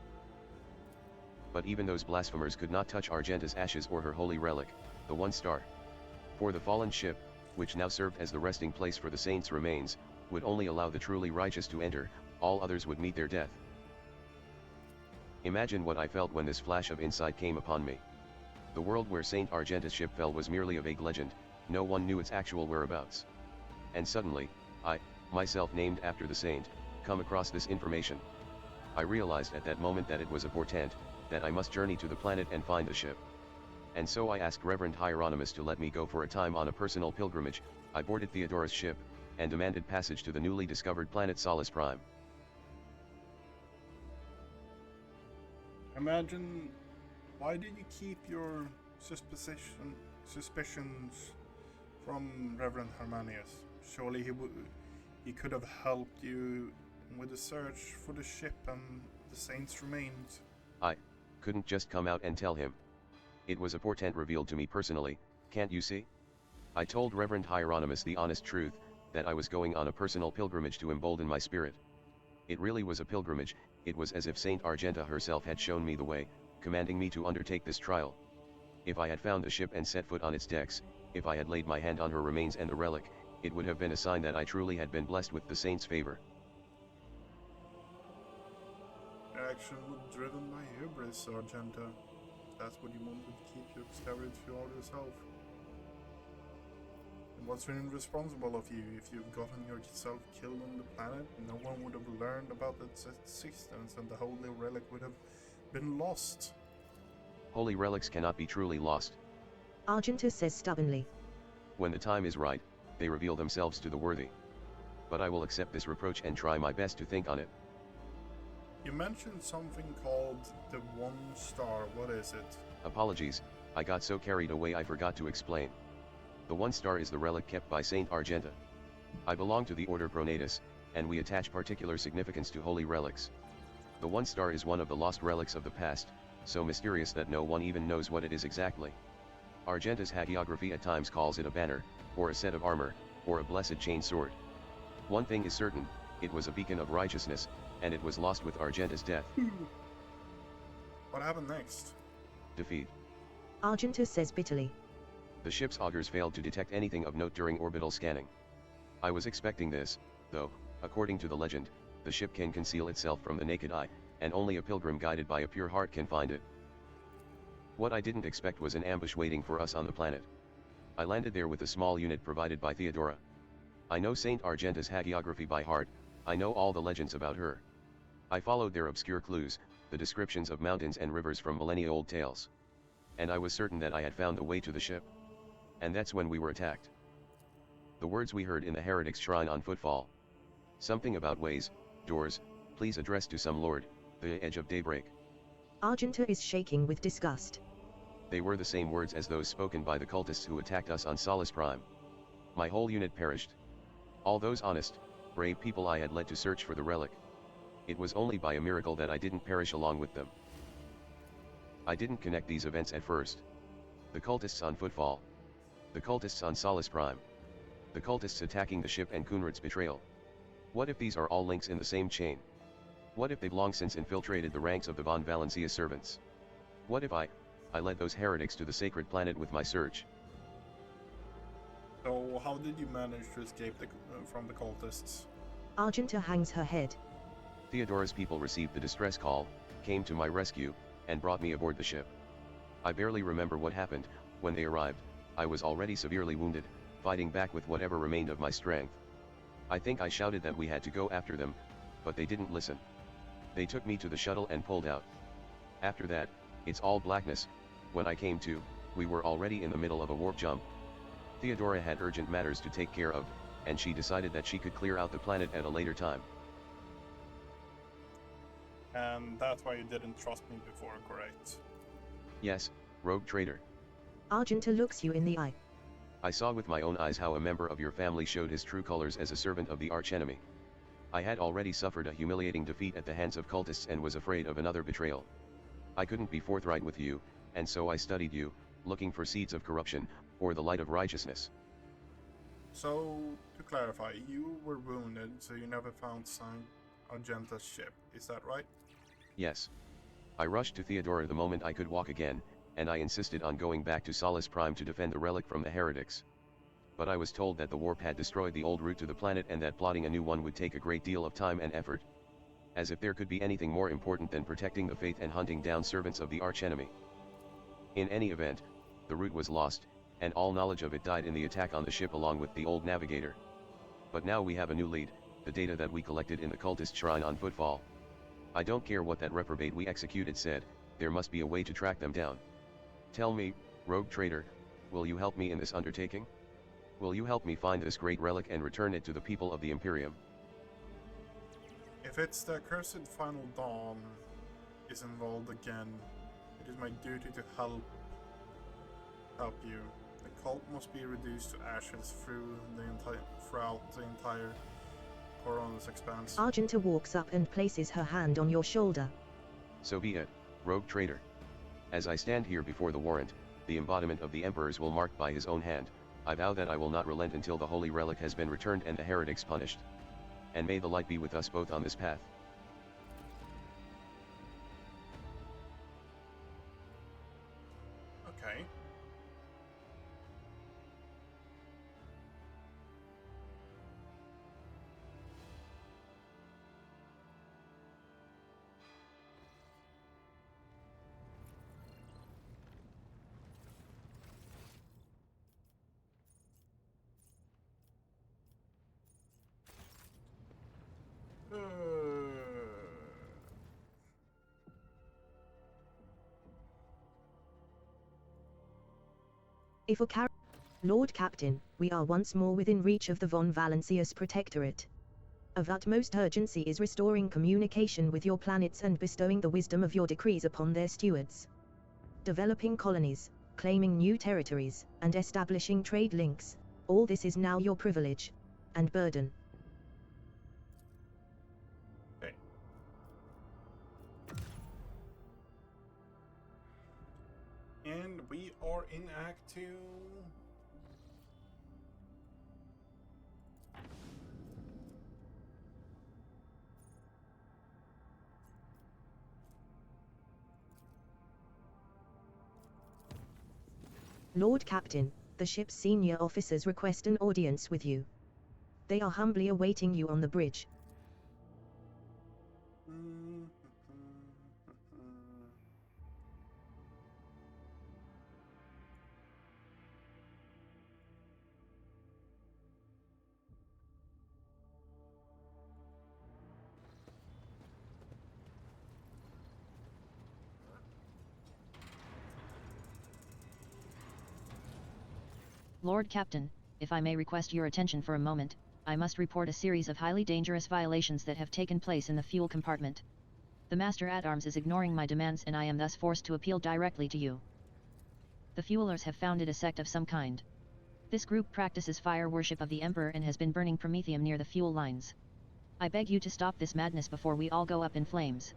But even those blasphemers could not touch Argenta's ashes or her holy relic, the one star. For the fallen ship, which now served as the resting place for the saints' remains, would only allow the truly righteous to enter, all others would meet their death. Imagine what I felt when this flash of insight came upon me. The world where Saint Argenta's ship fell was merely a vague legend, no one knew its actual whereabouts. And suddenly, I, myself named after the saint, come across this information. I realized at that moment that it was a portent, that I must journey to the planet and find the ship. And so I asked Reverend Hieronymus to let me go for a time on a personal pilgrimage. I boarded Theodora's ship, and demanded passage to the newly discovered planet Solus Prime. Imagine, why did you keep your suspicions from Reverend Hieronymus? Surely he could have helped you with the search for the ship and the saints' remains. I couldn't just come out and tell him. It was a portent revealed to me personally, can't you see? I told Reverend Hieronymus the honest truth, that I was going on a personal pilgrimage to embolden my spirit. It really was a pilgrimage, it was as if Saint Argenta herself had shown me the way, commanding me to undertake this trial. If I had found the ship and set foot on its decks, if I had laid my hand on her remains and the relic, it would have been a sign that I truly had been blessed with the saint's favor. Your action was driven by hubris, Argenta. That's what you wanted to keep your discovery to all yourself. It was irresponsible of you. If you'd gotten yourself killed on the planet, no one would have learned about its existence and the holy relic would have been lost. Holy relics cannot be truly lost. Argenta says stubbornly. When the time is right, they reveal themselves to the worthy. But I will accept this reproach and try my best to think on it. You mentioned something called the One Star. What is it? Apologies, I got so carried away I forgot to explain. The One Star is the relic kept by Saint Argenta. I belong to the Order Pronatus, and we attach particular significance to holy relics. The One Star is one of the lost relics of the past, so mysterious that no one even knows what it is exactly. Argenta's hagiography at times calls it a banner, or a set of armor, or a blessed chain sword. One thing is certain, it was a beacon of righteousness, and it was lost with Argenta's death. What happened next? Defeat. Argenta says bitterly. The ship's augers failed to detect anything of note during orbital scanning. I was expecting this, though, according to the legend, the ship can conceal itself from the naked eye, and only a pilgrim guided by a pure heart can find it. What I didn't expect was an ambush waiting for us on the planet. I landed there with a small unit provided by Theodora. I know Saint Argenta's hagiography by heart, I know all the legends about her. I followed their obscure clues, the descriptions of mountains and rivers from millennia-old tales. And I was certain that I had found the way to the ship. And that's when we were attacked. The words we heard in the heretic's shrine on footfall. Something about ways, doors, please address to some lord, the edge of daybreak. Argenta is shaking with disgust. They were the same words as those spoken by the cultists who attacked us on Solus Prime. My whole unit perished. All those honest, brave people I had led to search for the relic. It was only by a miracle that I didn't perish along with them. I didn't connect these events at first. The cultists on footfall. The cultists on Solus Prime. The cultists attacking the ship and Kunrad's betrayal. What if these are all links in the same chain? What if they've long since infiltrated the ranks of the Von Valencia servants? What if I led those heretics to the sacred planet with my search? So how did you manage to escape from the cultists? Argenta hangs her head. Theodora's people received the distress call, came to my rescue, and brought me aboard the ship. I barely remember what happened. When they arrived, I was already severely wounded, fighting back with whatever remained of my strength. I think I shouted that we had to go after them, but they didn't listen. They took me to the shuttle and pulled out. After that, it's all blackness. When I came to, we were already in the middle of a warp jump. Theodora had urgent matters to take care of, and she decided that she could clear out the planet at a later time. And that's why you didn't trust me before, correct? Yes, rogue traitor. Argenta looks you in the eye. I saw with my own eyes how a member of your family showed his true colors as a servant of the archenemy. I had already suffered a humiliating defeat at the hands of cultists and was afraid of another betrayal. I couldn't be forthright with you, and so I studied you, looking for seeds of corruption, or the light of righteousness. So, to clarify, you were wounded, so you never found Saint Argenta's ship, is that right? Yes. I rushed to Theodora the moment I could walk again, and I insisted on going back to Solus Prime to defend the relic from the heretics. But I was told that the warp had destroyed the old route to the planet and that plotting a new one would take a great deal of time and effort. As if there could be anything more important than protecting the faith and hunting down servants of the archenemy. In any event, the route was lost, and all knowledge of it died in the attack on the ship along with the old navigator. But now we have a new lead, the data that we collected in the cultist shrine on footfall. I don't care what that reprobate we executed said, there must be a way to track them down. Tell me, rogue traitor, will you help me in this undertaking? Will you help me find this great relic and return it to the people of the Imperium? If it's the accursed Final Dawn is involved again, it is my duty to help you. The cult must be reduced to ashes throughout the entire Corona's expanse. Argenta walks up and places her hand on your shoulder. So be it, rogue traitor. As I stand here before the warrant, the embodiment of the Emperor's will marked by his own hand, I vow that I will not relent until the holy relic has been returned and the heretics punished. And may the light be with us both on this path. Okay. If a Lord Captain, we are once more within reach of the von Valancius Protectorate. Of utmost urgency is restoring communication with your planets and bestowing the wisdom of your decrees upon their stewards. Developing colonies, claiming new territories, and establishing trade links, all this is now your privilege and burden. Okay. And we are in Act 2. Lord Captain, the ship's senior officers request an audience with you. They are humbly awaiting you on the bridge. Lord Captain, if I may request your attention for a moment, I must report a series of highly dangerous violations that have taken place in the fuel compartment. The Master-at-Arms is ignoring my demands and I am thus forced to appeal directly to you. The fuelers have founded a sect of some kind. This group practices fire worship of the Emperor and has been burning promethium near the fuel lines. I beg you to stop this madness before we all go up in flames.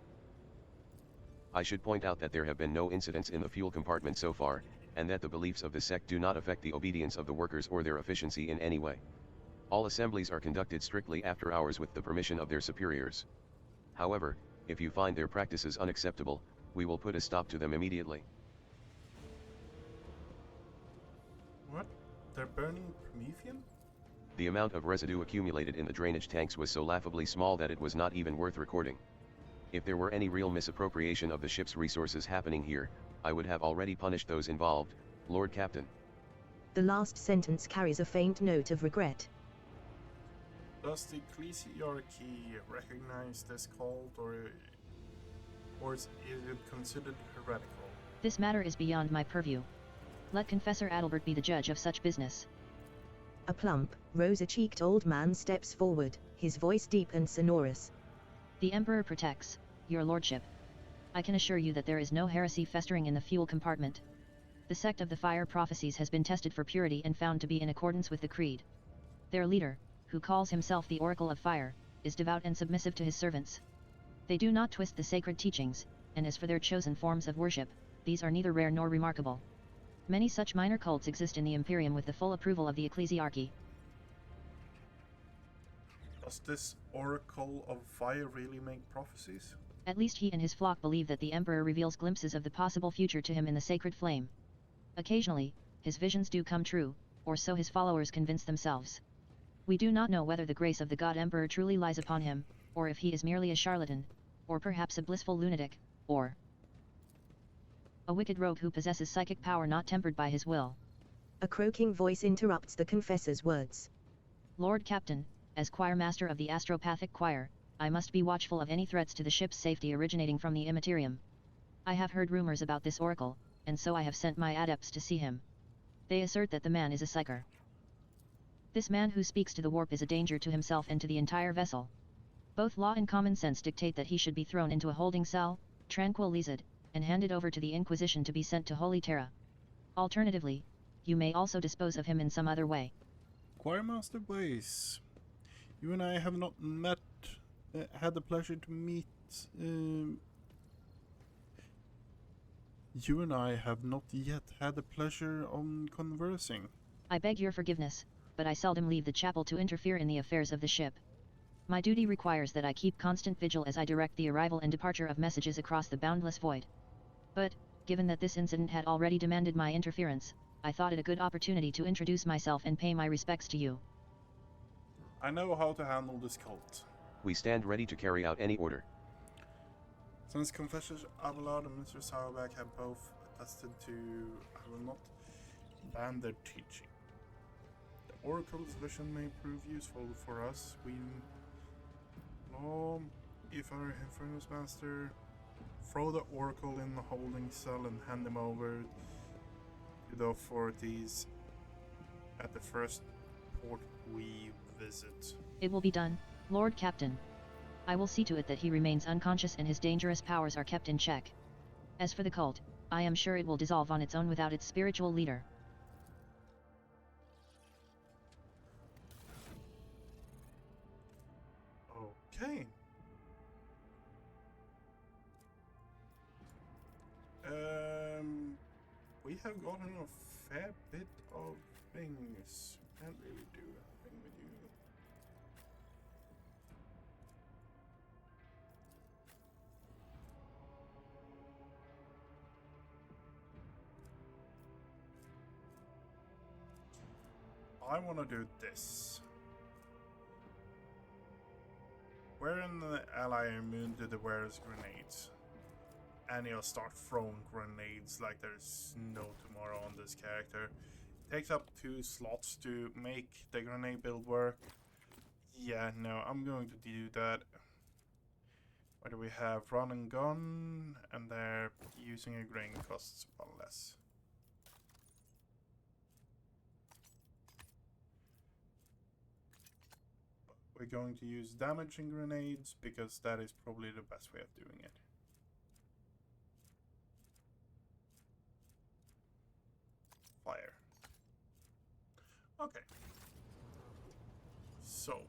I should point out that there have been no incidents in the fuel compartment so far, and that the beliefs of the sect do not affect the obedience of the workers or their efficiency in any way. All assemblies are conducted strictly after hours with the permission of their superiors. However, if you find their practices unacceptable, we will put a stop to them immediately. What? They're burning promethium? The amount of residue accumulated in the drainage tanks was so laughably small that it was not even worth recording. If there were any real misappropriation of the ship's resources happening here, I would have already punished those involved, Lord Captain. The last sentence carries a faint note of regret. Does the ecclesiarchy recognize this cult, or is it considered heretical? This matter is beyond my purview. Let Confessor Adalbert be the judge of such business. A plump, rosy-cheeked old man steps forward, his voice deep and sonorous. The Emperor protects, your lordship. I can assure you that there is no heresy festering in the fuel compartment. The sect of the Fire Prophecies has been tested for purity and found to be in accordance with the creed. Their leader, who calls himself the Oracle of Fire, is devout and submissive to his servants. They do not twist the sacred teachings, and as for their chosen forms of worship, these are neither rare nor remarkable. Many such minor cults exist in the Imperium with the full approval of the ecclesiarchy. Does this Oracle of Fire really make prophecies? At least he and his flock believe that the Emperor reveals glimpses of the possible future to him in the sacred flame. Occasionally, his visions do come true, or so his followers convince themselves. We do not know whether the grace of the God Emperor truly lies upon him, or if he is merely a charlatan, or perhaps a blissful lunatic, or a wicked rogue who possesses psychic power not tempered by his will. A croaking voice interrupts the confessor's words. Lord Captain, as choir master of the Astropathic Choir, I must be watchful of any threats to the ship's safety originating from the Immaterium. I have heard rumors about this oracle, and so I have sent my adepts to see him. They assert that the man is a psyker. This man who speaks to the warp is a danger to himself and to the entire vessel. Both law and common sense dictate that he should be thrown into a holding cell, tranquilized, and handed over to the Inquisition to be sent to Holy Terra. Alternatively, you may also dispose of him in some other way. Choirmaster Blaze, you and I have not met, had the pleasure to meet, you and I have not yet had the pleasure on conversing. I beg your forgiveness, but I seldom leave the chapel to interfere in the affairs of the ship. My duty requires that I keep constant vigil as I direct the arrival and departure of messages across the boundless void. But, given that this incident had already demanded my interference, I thought it a good opportunity to introduce myself and pay my respects to you. I know how to handle this cult. We stand ready to carry out any order. Since Confessors Abelard and Mr. Sauerback have both attested to, I will not ban their teaching. The Oracle's vision may prove useful for us. If our Infernus Master, throw the Oracle in the holding cell and hand him over to the authorities. at the first port we visit. It will be done, Lord Captain. I will see to it that he remains unconscious and his dangerous powers are kept in check. As for the cult, I am sure it will dissolve on its own without its spiritual leader. Okay. We have gotten a fair bit of things. Can't really do anything with you. I want to do this. We're in the ally immune to the wearer's grenades. And he'll start throwing grenades like there's no tomorrow on this character. Takes up 2 slots to make the grenade build work. Yeah, no, I'm going to do that. What do we have? Run and gun, and they're using a grain costs 1 less. We're going to use damaging grenades because that is probably the best way of doing it. Fire. Okay. So.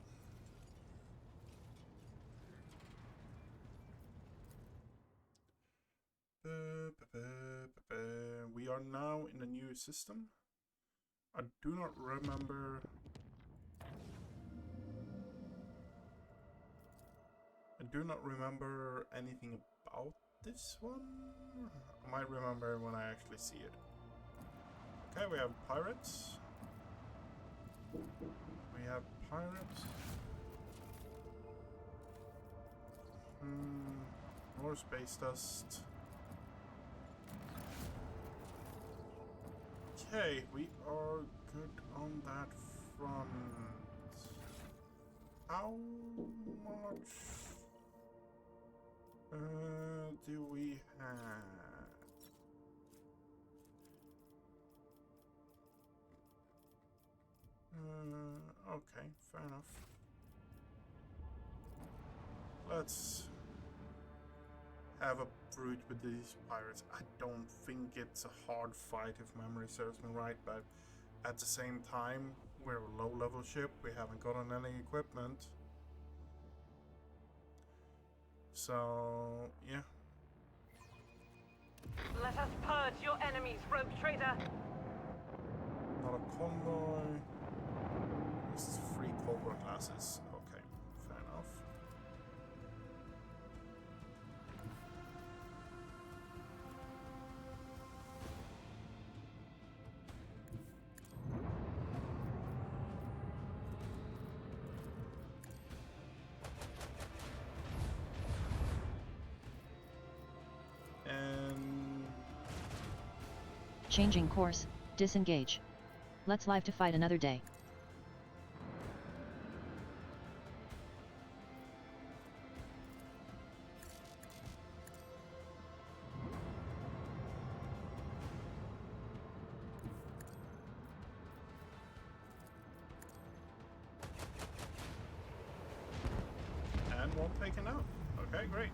We are now in a new system. I do not remember. I do not remember anything about this one. I might remember when I actually see it. Okay, we have pirates. We have pirates. More space dust. Okay, we are good on that front. How much do we have? Okay, fair enough. Let's have a brute with these pirates. I don't think it's a hard fight if memory serves me right, but at the same time, we're a low-level ship. We haven't gotten any equipment. So, yeah. Let us purge your enemies, rogue trader. Not a convoy. Just 3 Cobra classes. Okay, fair enough. And Changing course, disengage. Let's live to fight another day. and one taken out. Okay, great.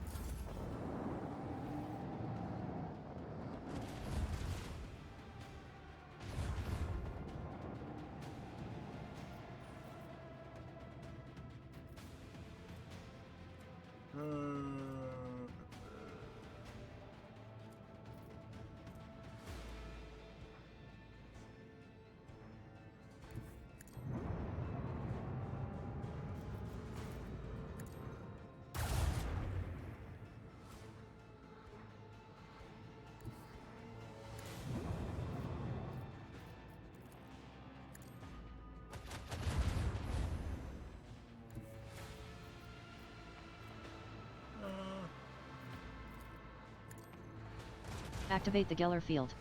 Activate the Geller field.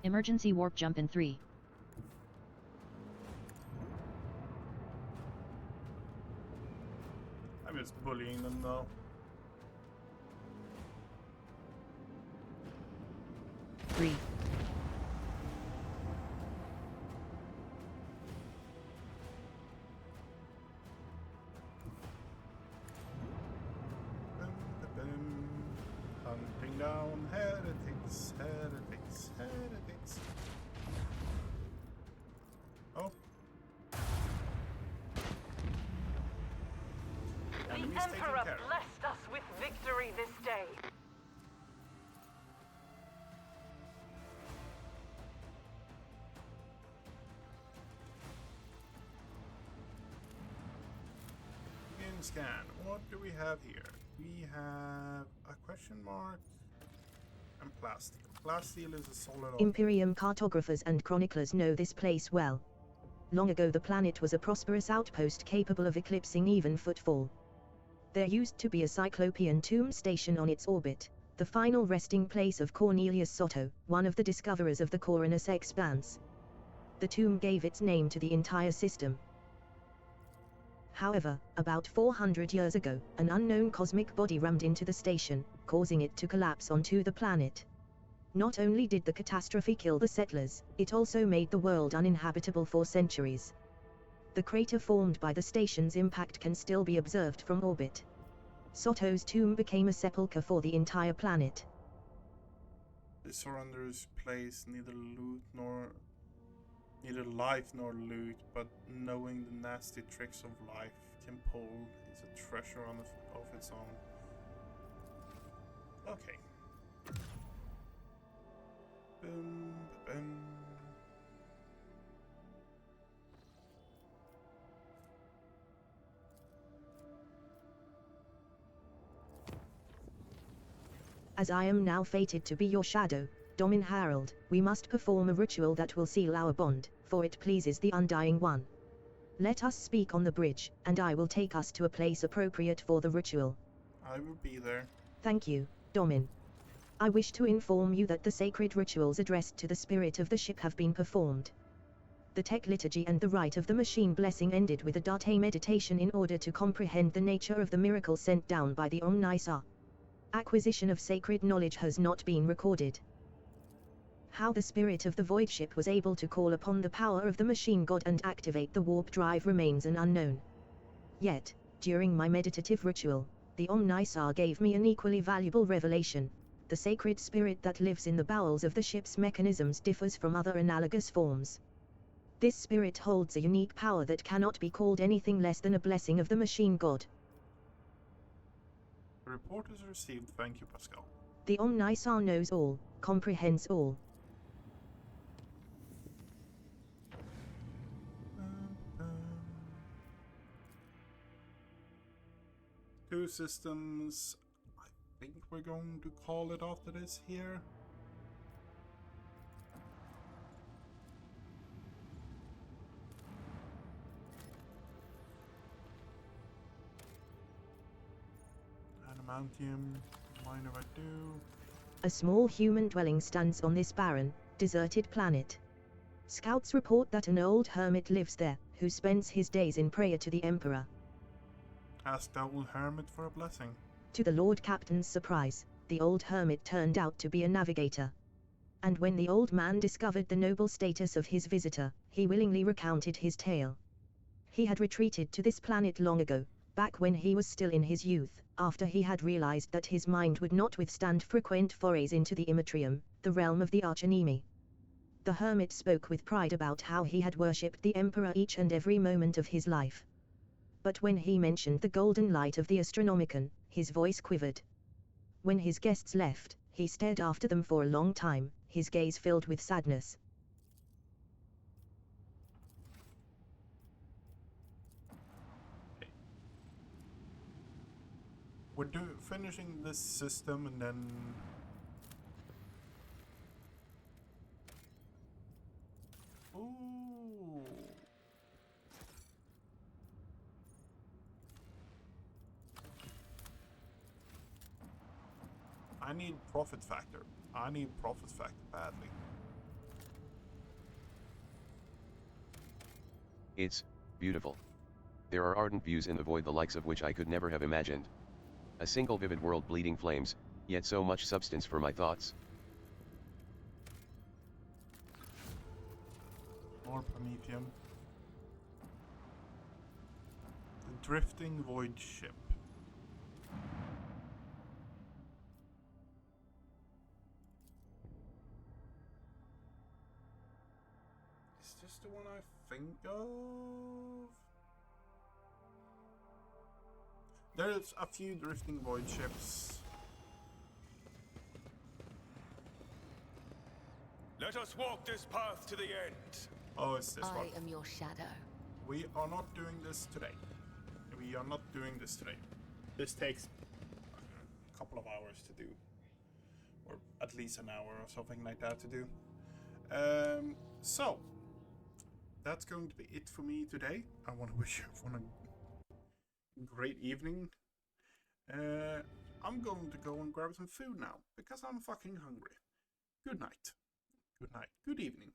Emergency warp jump in 3. I'm just bullying them though. 3. Enemy's taken Emperor care of. blessed us with victory this day. Begin scan. What do we have here? We have a question mark and plasteel. Plasteel is a solid object. Imperium cartographers and chroniclers know this place well. Long ago the planet was a prosperous outpost capable of eclipsing even footfall. There used to be a Cyclopean tomb station on its orbit, the final resting place of Cornelius Soto, one of the discoverers of the Coronus expanse. The tomb gave its name to the entire system. However, about 400 years ago, an unknown cosmic body rammed into the station, causing it to collapse onto the planet. Not only did the catastrophe kill the settlers, it also made the world uninhabitable for centuries. The crater formed by the station's impact can still be observed from orbit. Soto's tomb became a sepulchre for the entire planet. The surrender's place neither life nor loot, but knowing the nasty tricks of life can pull is a treasure of its own. Okay. Boom, boom. As I am now fated to be your shadow, Domin Harold, we must perform a ritual that will seal our bond, for it pleases the Undying One. Let us speak on the bridge, and I will take us to a place appropriate for the ritual. I will be there. Thank you, Domin. I wish to inform you that the sacred rituals addressed to the spirit of the ship have been performed. The tech liturgy and the rite of the machine blessing ended with a Date meditation in order to comprehend the nature of the miracle sent down by the Omnisar. Acquisition of sacred knowledge has not been recorded. How the spirit of the void ship was able to call upon the power of the machine god and activate the warp drive remains an unknown. Yet, during my meditative ritual, the Omnisar gave me an equally valuable revelation. The sacred spirit that lives in the bowels of the ship's mechanisms differs from other analogous forms. This spirit holds a unique power that cannot be called anything less than a blessing of the machine god. The report is received. Thank you, Pascal. The Omnisar knows all, comprehends all. Two systems. I think we're going to call it after this here. Adamantium. Mind if I do? A small human dwelling stands on this barren, deserted planet. Scouts report that an old hermit lives there, who spends his days in prayer to the Emperor. Ask the old hermit for a blessing. To the Lord Captain's surprise, the old hermit turned out to be a navigator. And when the old man discovered the noble status of his visitor, he willingly recounted his tale. He had retreated to this planet long ago, back when he was still in his youth, after he had realized that his mind would not withstand frequent forays into the Immatrium, the realm of the Archenemy. The hermit spoke with pride about how he had worshipped the Emperor each and every moment of his life. But when he mentioned the golden light of the Astronomicon, his voice quivered. When his guests left, he stared after them for a long time, his gaze filled with sadness. We're finishing this system and then... Ooh. I need profit factor. I need profit factor badly. It's beautiful. There are ardent views in the void the likes of which I could never have imagined. A single vivid world bleeding flames, yet so much substance for my thoughts. More Prometheum. The drifting void ship. Is this the one I think of? There's a few drifting void ships. Let us walk this path to the end. Oh, it's this one. I am your shadow. We are not doing this today. We are not doing this today. This takes a couple of hours to do. Or at least an hour or something like that to do. So, that's going to be it for me today. I want to wish everyone a great evening. I'm going to go and grab some food now, because I'm fucking hungry. Good night. Good night. Good evening.